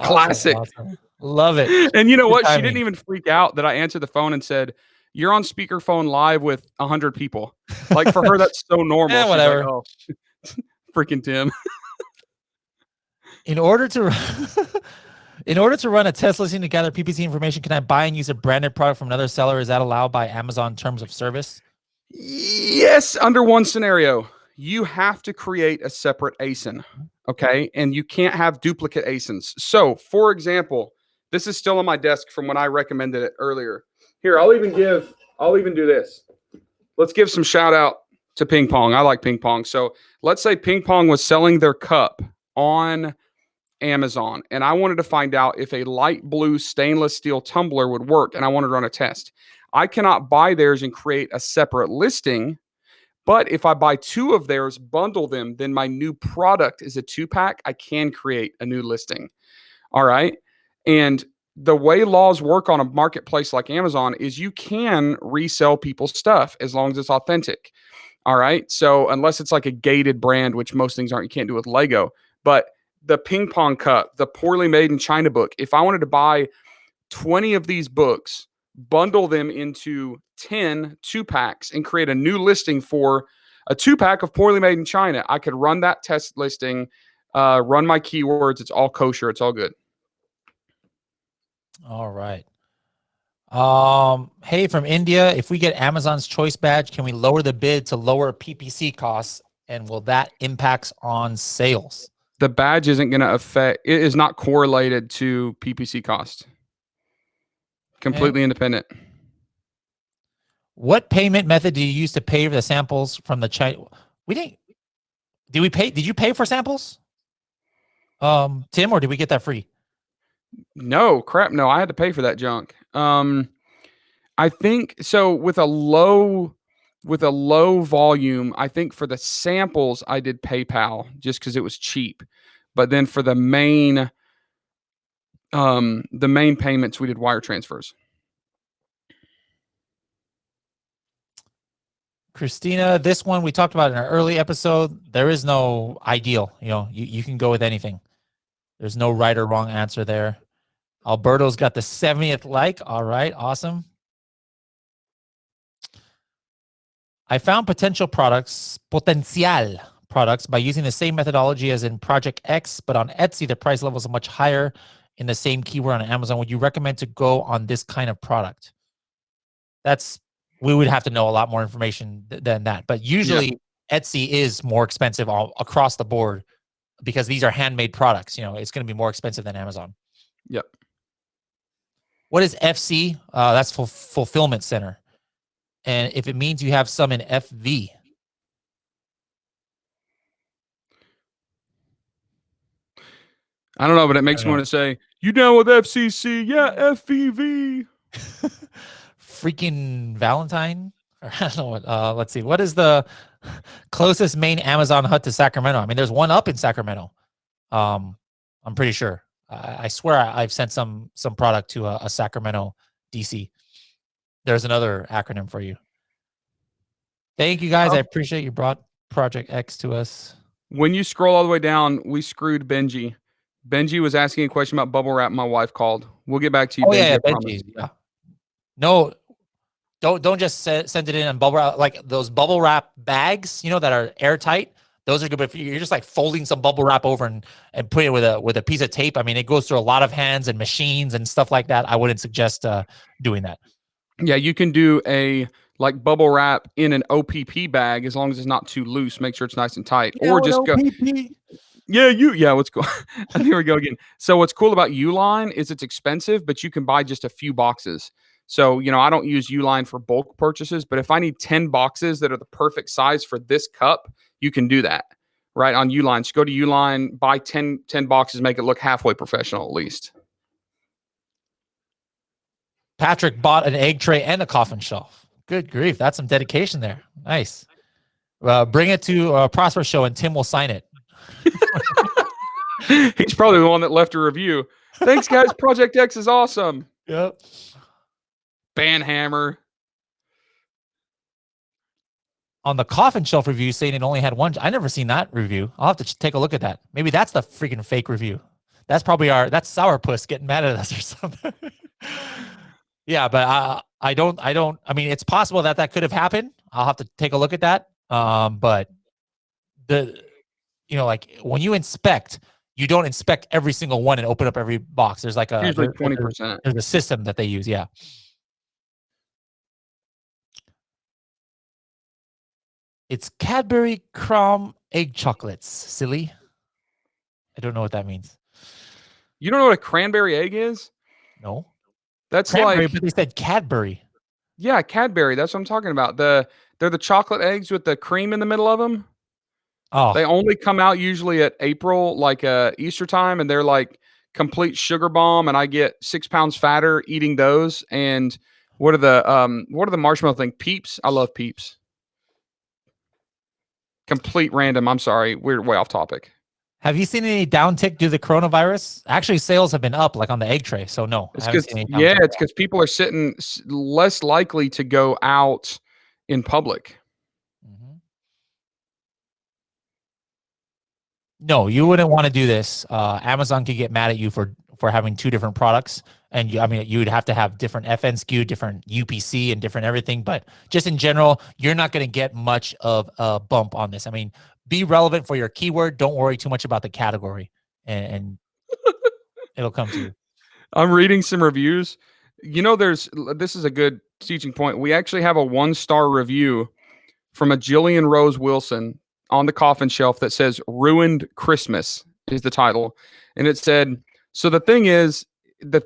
Classic. Awesome. Love it. And you know Good what? She timing. didn't even freak out that I answered the phone and said, "You're on speakerphone live with 100 people." Like for her, that's so normal. She's whatever. like, "Oh, freaking Tim." In order to run a test listing to gather PPC information, can I buy and use a branded product from another seller? Is that allowed by Amazon terms of service? Yes, under one scenario. You have to create a separate ASIN, okay? And you can't have duplicate ASINs. So, for example, this is still on my desk from when I recommended it earlier. Here, I'll even do this. Let's give some shout out to Ping Pong. I like Ping Pong. So, let's say Ping Pong was selling their cup on Amazon, and I wanted to find out if a light blue stainless steel tumbler would work, and I wanted to run a test. I cannot buy theirs and create a separate listing. But if I buy two of theirs, bundle them, then my new product is a 2-pack. I can create a new listing. All right. And the way laws work on a marketplace like Amazon is you can resell people's stuff as long as it's authentic. All right. So unless it's like a gated brand, which most things aren't, you can't do with Lego. But the ping pong cup, the poorly made in China book, if I wanted to buy 20 of these books, bundle them into 10 2-packs, and create a new listing for a 2-pack of poorly made in China, I could run that test listing, run my keywords. It's all kosher. It's all good. All right. Hey, from India, if we get Amazon's choice badge, can we lower the bid to lower PPC costs? And will that impact on sales? The badge isn't going to affect, it is not correlated to PPC cost. Completely independent. What payment method do you use to pay for the samples from the China? Did you pay for samples? Tim, or did we get that free? No, crap. No, I had to pay for that junk. I think so with a low volume, I think for the samples I did PayPal just because it was cheap. But then for the main payments, we did wire transfers. Christina, this one we talked about in our early episode. There is no ideal. You can go with anything. There's no right or wrong answer there. Alberto's got the 70th like. All right, awesome. I found potential products by using the same methodology as in Project X, but on Etsy, the price levels are much higher in the same keyword on Amazon. Would you recommend to go on this kind of product? We would have to know a lot more information than that. But usually Etsy is more expensive all across the board because these are handmade products. It's going to be more expensive than Amazon. Yep. What is FC? That's fulfillment center. And if it means you have some in FV. I don't know, but it makes me want to say, you down with FCC? Yeah, FVV. Freaking Valentine? I don't know what. Let's see. What is the closest main Amazon hut to Sacramento? I mean, there's one up in Sacramento. I'm pretty sure. I swear I've sent some product to a Sacramento DC. There's another acronym for you. Thank you, guys. I appreciate you brought Project X to us. When you scroll all the way down, we screwed Benji. Benji was asking a question about bubble wrap. My wife called. We'll get back to you, Benji. Benji. Yeah. No, don't just send it in on bubble wrap. Like those bubble wrap bags, that are airtight. Those are good. But if you're just like folding some bubble wrap over and putting it with a piece of tape, I mean, it goes through a lot of hands and machines and stuff like that. I wouldn't suggest doing that. Yeah, you can do a like bubble wrap in an OPP bag as long as it's not too loose. Make sure it's nice and tight, or just go. What's cool? Here we go again. So what's cool about Uline is it's expensive, but you can buy just a few boxes. So, I don't use Uline for bulk purchases, but if I need 10 boxes that are the perfect size for this cup, you can do that right on Uline. Just go to Uline, buy 10 boxes, make it look halfway professional at least. Patrick bought an egg tray and a coffin shelf. Good grief. That's some dedication there. Nice. Bring it to a Prosper show and Tim will sign it. He's probably the one that left a review. Thanks, guys. Project X is awesome. Yep. Banhammer. On the coffin shelf review saying it only had one. I never seen that review. I'll have to take a look at that. Maybe that's the freaking fake review. That's probably that's Sourpuss getting mad at us or something. Yeah, but I mean, it's possible that could have happened. I'll have to take a look at that. But like when you inspect, you don't inspect every single one and open up every box. There's like usually 20%. There's a system that they use. Yeah. It's Cadbury Crumb egg chocolates. Silly. I don't know what that means. You don't know what a cranberry egg is? No. That's cranberry, but they said Cadbury. Yeah, Cadbury. That's what I'm talking about. They're the chocolate eggs with the cream in the middle of them. Oh. They only come out usually at April, like Easter time, and they're like complete sugar bomb. And I get 6 pounds fatter eating those. And what are the marshmallow thing? Peeps. I love Peeps. Complete random. I'm sorry. We're way off topic. Have you seen any downtick due to the coronavirus? Actually, sales have been up, like on the egg tray. So no. It's because people are sitting less likely to go out in public. Mm-hmm. No, you wouldn't want to do this. Amazon could get mad at you for having two different products. And you would have to have different FN SKU, different UPC, and different everything. But just in general, you're not going to get much of a bump on this. I mean, be relevant for your keyword. Don't worry too much about the category, and it'll come to you. I'm reading some reviews. This is a good teaching point. We actually have a 1-star review from a Jillian Rose Wilson on the coffin shelf that says "Ruined Christmas" is the title, and it said, "So the thing is, the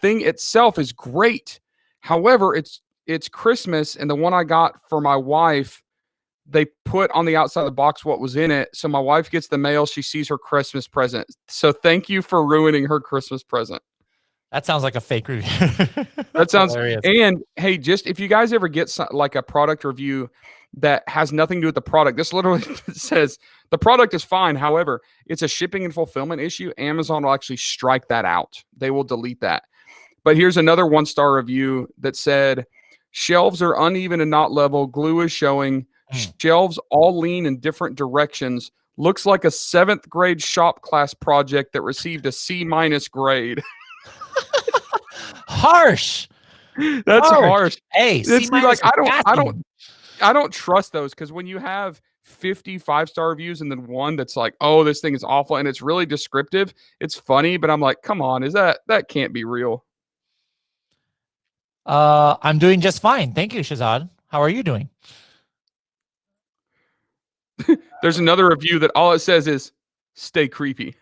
thing itself is great. However, it's Christmas, and the one I got for my wife, they put on the outside of the box what was in it. So my wife gets the mail. She sees her Christmas present. So thank you for ruining her Christmas present." That sounds like a fake review. That sounds hilarious. And hey, just if you guys ever get like a product review that has nothing to do with the product, this literally says the product is fine. However, it's a shipping and fulfillment issue. Amazon will actually strike that out. They will delete that. But here's another 1-star review that said, "Shelves are uneven and not level. Glue is showing. Shelves all lean in different directions. Looks like a 7th grade shop class project that received a C- grade." Harsh. That's harsh. Hey, it's like I don't. I don't trust those because when you have 50 5-star reviews and then one that's like, oh, this thing is awful and it's really descriptive, it's funny, but I'm like, come on, that can't be real. I'm doing just fine. Thank you, Shazad. How are you doing? There's another review that all it says is stay creepy.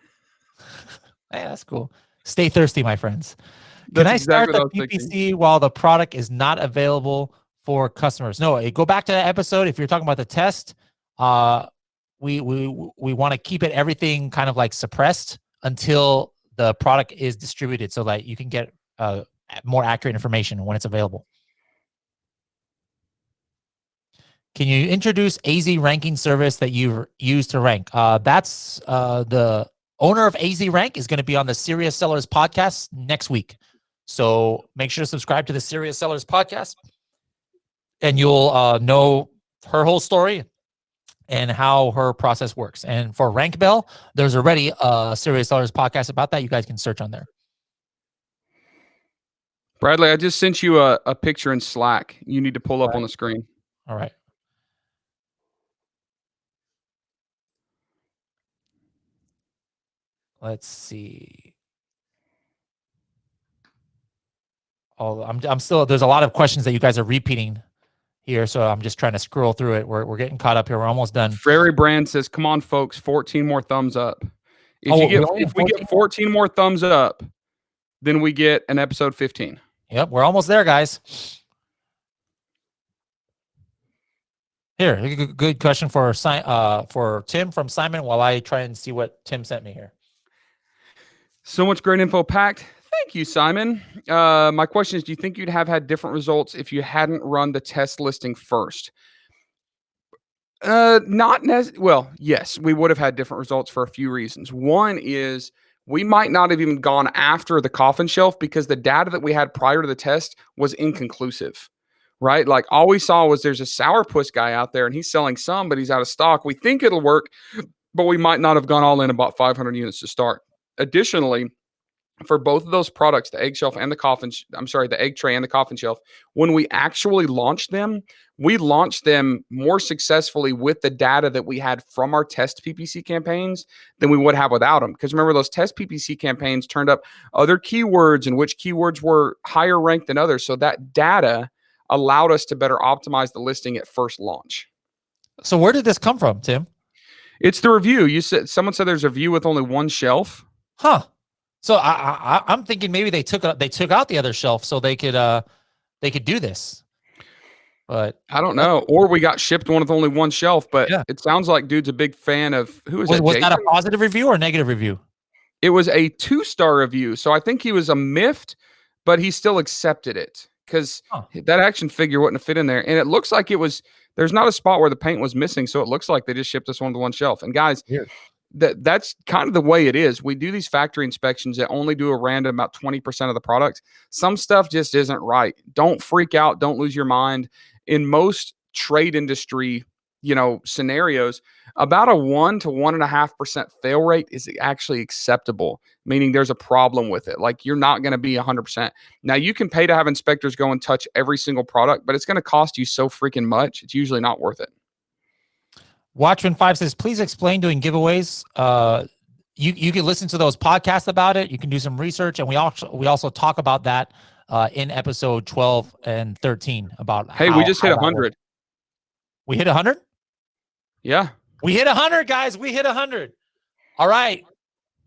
Hey, that's cool. Stay thirsty, my friends. That's Can I exactly start what the I was thinking. PPC while the product is not available for customers? No, go back to that episode. If you're talking about the test, we want to keep everything kind of like suppressed until the product is distributed so that you can get more accurate information when it's available. Can you introduce AZ ranking service that you use to rank? That's the owner of AZ Rank is going to be on the Serious Sellers podcast next week. So make sure to subscribe to the Serious Sellers podcast and you'll know her whole story and how her process works. And for Rank Bell, there's already a Serious Sellers podcast about that. You guys can search on there. Bradley, I just sent you a picture in Slack. You need to pull up on the screen. All right. Let's see. Oh, I'm still, there's a lot of questions that you guys are repeating here, so I'm just trying to scroll through it. We're getting caught up here. We're almost done. Frary Brand says, "Come on, folks, 14 more thumbs up. If we get 14 more thumbs up, then we get an episode 15." Yep, we're almost there, guys. Here, good question for Tim from Simon. While I try and see what Tim sent me here. So much great info packed. Thank you, Simon. My question is, do you think you'd have had different results if you hadn't run the test listing first? Not necessarily. Well, yes, we would have had different results for a few reasons. One is we might not have even gone after the coffin shelf because the data that we had prior to the test was inconclusive, right? Like all we saw was there's a sourpuss guy out there and he's selling some, but he's out of stock. We think it'll work, but we might not have gone all in about 500 units to start. Additionally, for both of those products, the egg shelf and the egg tray and the coffin shelf, when we actually launched them, we launched them more successfully with the data that we had from our test PPC campaigns than we would have without them. Because remember, those test PPC campaigns turned up other keywords and which keywords were higher ranked than others. So that data allowed us to better optimize the listing at first launch. So where did this come from, Tim? It's the review. Someone said there's a review with only one shelf. Huh. So I'm thinking maybe they took out the other shelf so they could do this, but I don't know. Or we got shipped one with only one shelf. But yeah. It sounds like dude's a big fan of who is that? Was that a positive review or a negative review? It was a 2-star review, so I think he was a miffed, but he still accepted it because that action figure wouldn't have fit in there. And it looks like it was. There's not a spot where the paint was missing, so it looks like they just shipped us one to one shelf. And guys. Weird. That's kind of the way it is. We do these factory inspections that only do a random about 20% of the products. Some stuff just isn't right. Don't freak out. Don't lose your mind. In most trade industry, scenarios, about a 1 to 1.5% fail rate is actually acceptable, meaning there's a problem with it. Like you're not going to be 100%. Now you can pay to have inspectors go and touch every single product, but it's going to cost you so freaking much. It's usually not worth it. Watchman5 says, please explain doing giveaways. You can listen to those podcasts about it. You can do some research, and we also talk about that in episode 12 and 13 about. Hey, we just hit 100. We hit 100. Yeah, we hit 100, guys. We hit 100. All right,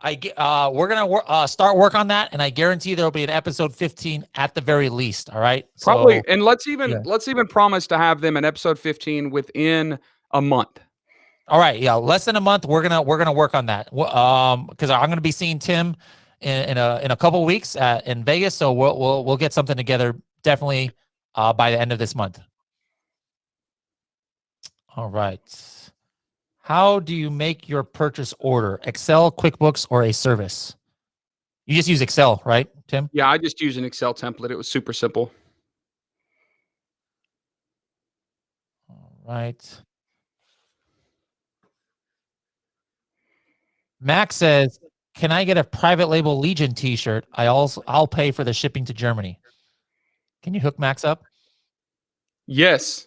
we're gonna start work on that, and I guarantee there'll be an episode 15 at the very least. All right, probably. So, and let's even promise to have them in episode 15 within a month. All right, yeah, less than a month. We're gonna work on that. Because I'm gonna be seeing Tim in a couple of weeks in Vegas, so we'll get something together definitely by the end of this month. All right. How do you make your purchase order? Excel, QuickBooks, or a service? You just use Excel, right, Tim? Yeah, I just use an Excel template. It was super simple. All right. Max says, can I get a private label Legion t-shirt? I'll pay for the shipping to Germany. Can you hook Max up? Yes.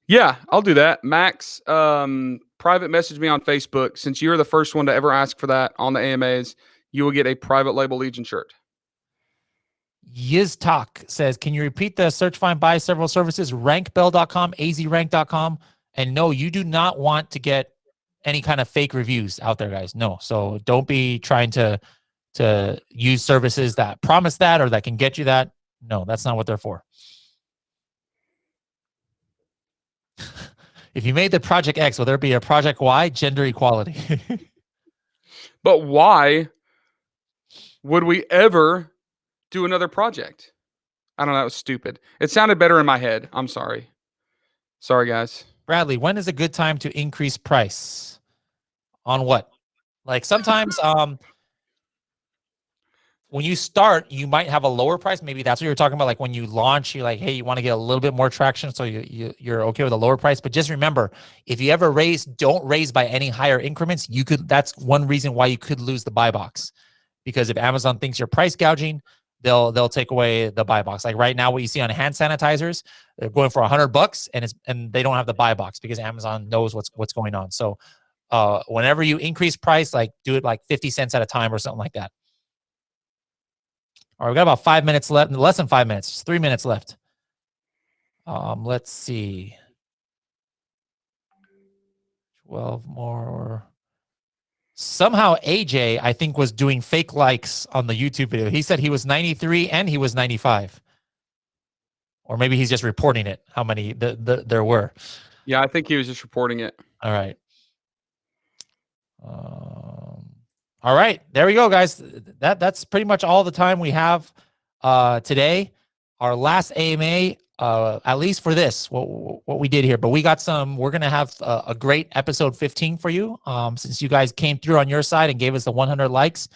Yeah, I'll do that. Max, private message me on Facebook. Since you're the first one to ever ask for that on the AMAs, you will get a private label Legion shirt. Yiz Talk says, can you repeat the search, find, buy several services, rankbell.com, azrank.com? And no, you do not want to get any kind of fake reviews out there, guys. No. So don't be trying to use services that promise that or that can get you that. No, that's not what they're for. If you made the Project X, will there be a Project Y? Gender equality. But why would we ever do another project? I don't know. That was stupid. It sounded better in my head. I'm sorry. Sorry, guys. Bradley, when is a good time to increase price? On what? Like sometimes when you start, you might have a lower price. Maybe that's what you're talking about. Like when you launch, you're like, hey, you want to get a little bit more traction. So you're okay with a lower price. But just remember, if you ever raise, don't raise by any higher increments. That's one reason why you could lose the buy box. Because if Amazon thinks you're price gouging, they'll take away the buy box. Like right now, what you see on hand sanitizers, they're going for $100 and they don't have the buy box because Amazon knows what's going on. So whenever you increase price, like do it like 50 cents at a time or something like that. All right, we got about 5 minutes left, less than 5 minutes, just 3 minutes left. Let's see. 12 more. Somehow AJ, I think, was doing fake likes on the YouTube video. He said he was 93 and he was 95. Or maybe he's just reporting it, how many there were. Yeah, I think he was just reporting it. All right. All right, there we go, guys. That's pretty much all the time we have today. Our last AMA, at least for this, what we did here. But we got some. We're gonna have a great episode 15 for you, since you guys came through on your side and gave us the 100 likes.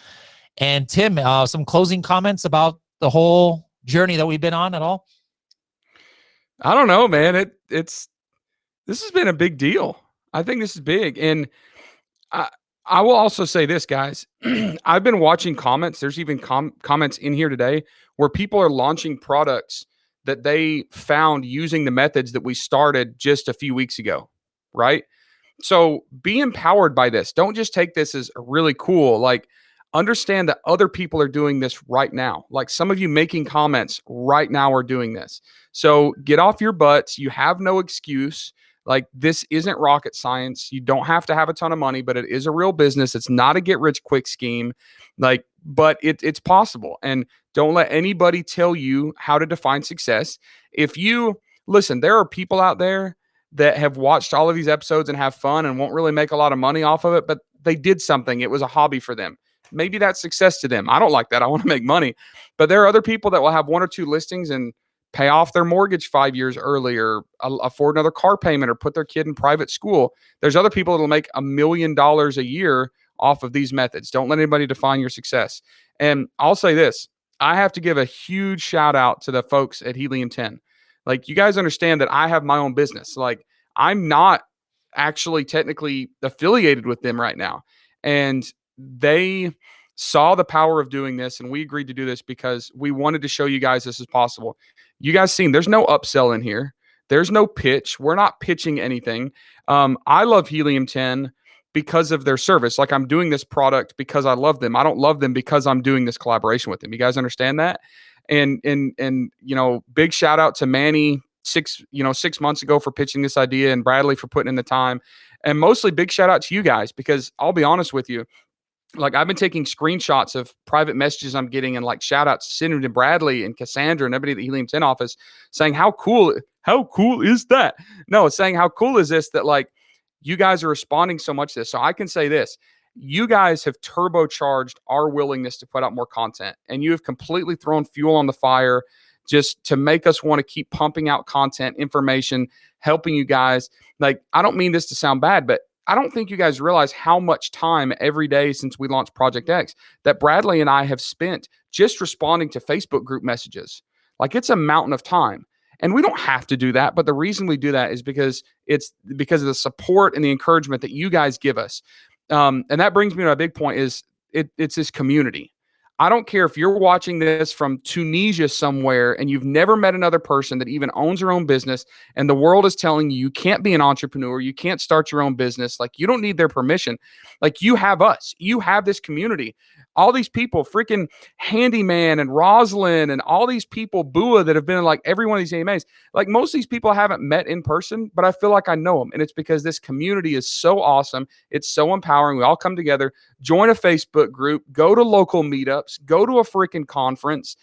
And Tim, some closing comments about the whole journey that we've been on at all? I don't know, man. This has been a big deal. I think this is big, and I will also say this, guys. I've been watching comments. There's even comments in here today where people are launching products that they found using the methods that we started just a few weeks ago, right? So be empowered by this. Don't just take this as really cool. Like, understand that other people are doing this right now. Like some of you making comments right now are doing this. So get off your butts. You have no excuse. Like, this isn't rocket science. You don't have to have a ton of money, but it is a real business. It's not a get rich quick scheme. Like, but it's possible. And don't let anybody tell you how to define success. If you listen, there are people out there that have watched all of these episodes and have fun and won't really make a lot of money off of it, but they did something. It was a hobby for them. Maybe that's success to them. I don't like that. I want to make money. But there are other people that will have one or two listings and pay off their mortgage 5 years earlier, afford another car payment, or put their kid in private school. There's other people that will make $1 million a year off of these methods. Don't let anybody define your success. And I'll say this, I have to give a huge shout out to the folks at Helium 10. Like, you guys understand that I have my own business. Like, I'm not actually technically affiliated with them right now. And they saw the power of doing this, and we agreed to do this because we wanted to show you guys this is possible. You guys seen there's no upsell in here. There's no pitch. We're not pitching anything. I love Helium 10 because of their service. Like, I'm doing this product because I love them. I don't love them because I'm doing this collaboration with them. You guys understand that? And you know, big shout out to Manny 6 months ago for pitching this idea, and Bradley for putting in the time. And mostly big shout out to you guys, because I'll be honest with you, like, I've been taking screenshots of private messages I'm getting and like shout outs to Cindy and Bradley and Cassandra and everybody at the Helium 10 office saying how cool is that? No, it's saying how cool is this that like you guys are responding so much to this. So I can say this, you guys have turbocharged our willingness to put out more content, and you have completely thrown fuel on the fire just to make us want to keep pumping out content, information, helping you guys. Like, I don't mean this to sound bad, but I don't think you guys realize how much time every day since we launched Project X that Bradley and I have spent just responding to Facebook group messages. Like, it's a mountain of time. And we don't have to do that. But the reason we do that is because it's because of the support and the encouragement that you guys give us. And that brings me to a big point is it's this community. I don't care if you're watching this from Tunisia somewhere and you've never met another person that even owns their own business, and the world is telling you you can't be an entrepreneur, you can't start your own business. Like, you don't need their permission. Like, you have us, you have this community. All these people, freaking Handyman and Roslyn and all these people, Bua, that have been in like every one of these AMAs. Like, most of these people I haven't met in person, but I feel like I know them. And it's because this community is so awesome. It's so empowering. We all come together, join a Facebook group, go to local meetups, go to a freaking conference,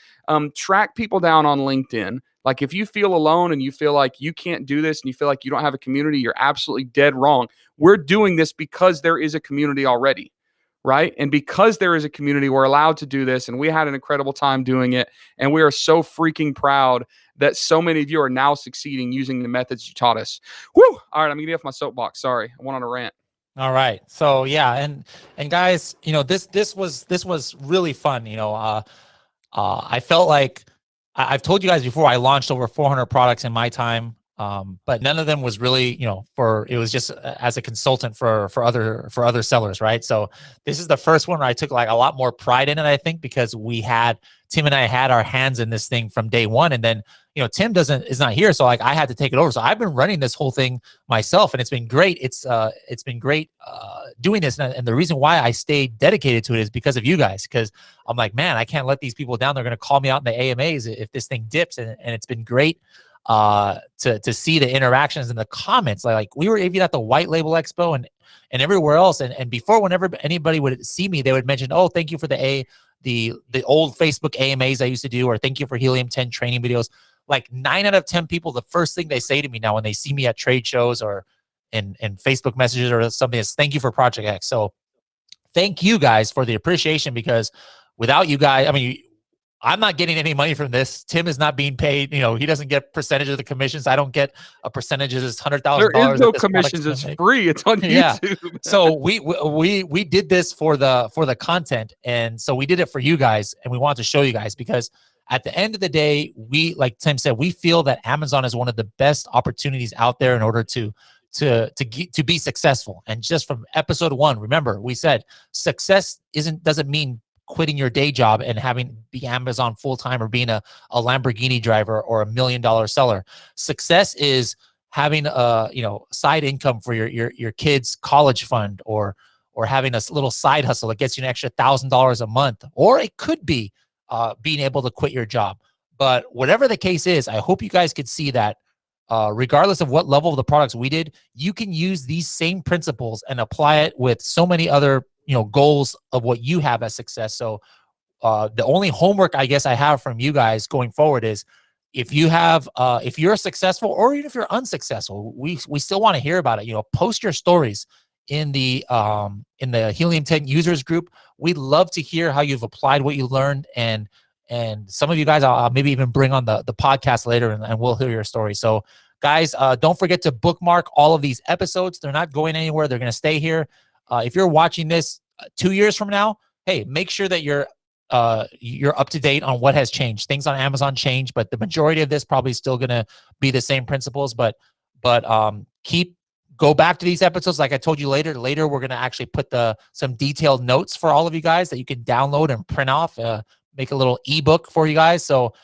track people down on LinkedIn. Like, if you feel alone and you feel like you can't do this and you feel like you don't have a community, you're absolutely dead wrong. We're doing this because there is a community already. Right. And because there is a community, we're allowed to do this. And we had an incredible time doing it. And we are so freaking proud that so many of you are now succeeding using the methods you taught us. Woo! All right. I'm going to get off my soapbox. Sorry. I went on a rant. All right. So yeah. And guys, you know, this was really fun. You know, I felt like I've told you guys before, I launched over 400 products in my time. But none of them was really, you know, it was just as a consultant for other sellers, right? So this is the first one where I took like a lot more pride in it, I think, because Tim and I had our hands in this thing from day one. And then, you know, Tim is not here, so like I had to take it over. So I've been running this whole thing myself, and it's been great. It's been great doing this, and the reason why I stayed dedicated to it is because of you guys. Because I'm like, man, I can't let these people down. They're going to call me out in the AMAs if this thing dips, and it's been great to see the interactions and the comments. Like we were even at the White Label Expo and everywhere else. And before, whenever anybody would see me, they would mention, oh, thank you for the old Facebook AMAs I used to do, or thank you for Helium 10 training videos. Like 9 out of 10 people, the first thing they say to me now when they see me at trade shows or in Facebook messages or something is thank you for Project X. So thank you guys for the appreciation, because without you guys, I mean, I'm not getting any money from this. Tim is not being paid. You know, he doesn't get percentage of the commissions. I don't get a percentage of this $100,000. There is no commissions. It's free. It's on YouTube. Yeah. So we did this for the content, and so we did it for you guys, and we wanted to show you guys, because at the end of the day, we, like Tim said, we feel that Amazon is one of the best opportunities out there in order to be successful. And just from episode 1, remember, we said success doesn't mean quitting your day job and be Amazon full-time, or being a Lamborghini driver or $1 million seller. Success is having a, you know, side income for your kids' college fund, or having a little side hustle that gets you an extra $1,000 a month, or it could be being able to quit your job. But whatever the case is, I hope you guys could see that regardless of what level of the products we did, you can use these same principles and apply it with so many other, you know, goals of what you have as success. So the only homework I guess I have from you guys going forward is, if you have if you're successful, or even if you're unsuccessful, we still want to hear about it. You know, post your stories in the Helium 10 users group. We'd love to hear how you've applied what you learned, and some of you guys I'll maybe even bring on the podcast later, and we'll hear your story. So guys, don't forget to bookmark all of these episodes. They're not going anywhere. They're going to stay here. If you're watching this 2 years from now, hey, make sure that you're up to date on what has changed. Things on Amazon change, but the majority of this probably still going to be the same principles. But go back to these episodes. Like I told you, later we're going to actually put some detailed notes for all of you guys that you can download and print off, make a little ebook for you guys. So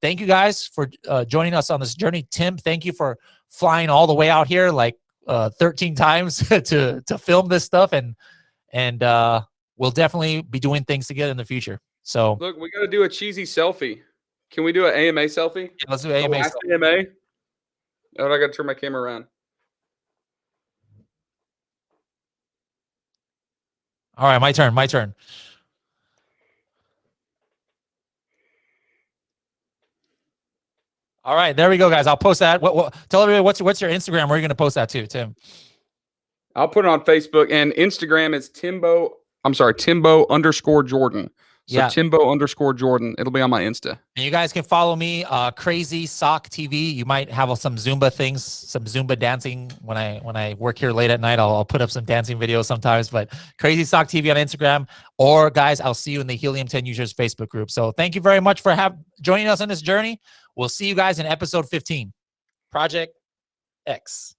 thank you guys for joining us on this journey. Tim, thank you for flying all the way out here like 13 times to film this stuff, and we'll definitely be doing things together in the future. So look, we got to do a cheesy selfie. Can we do an AMA selfie? Yeah, let's do an AMA. AMA. Oh, I got to turn my camera around. All right, my turn. All right, there we go, guys. I'll post that. Tell everybody what's your Instagram? Where are you going to post that to, Tim? I'll put it on Facebook, and Instagram is Timbo _ Jordan. So yeah. Timbo _ Jordan. It'll be on my Insta. And you guys can follow me, Crazy Sock TV. You might have some Zumba things, some Zumba dancing. When I work here late at night, I'll put up some dancing videos sometimes. But Crazy Sock TV on Instagram. Or guys, I'll see you in the Helium 10 users Facebook group. So thank you very much for joining us on this journey. We'll see you guys in episode 15. Project X.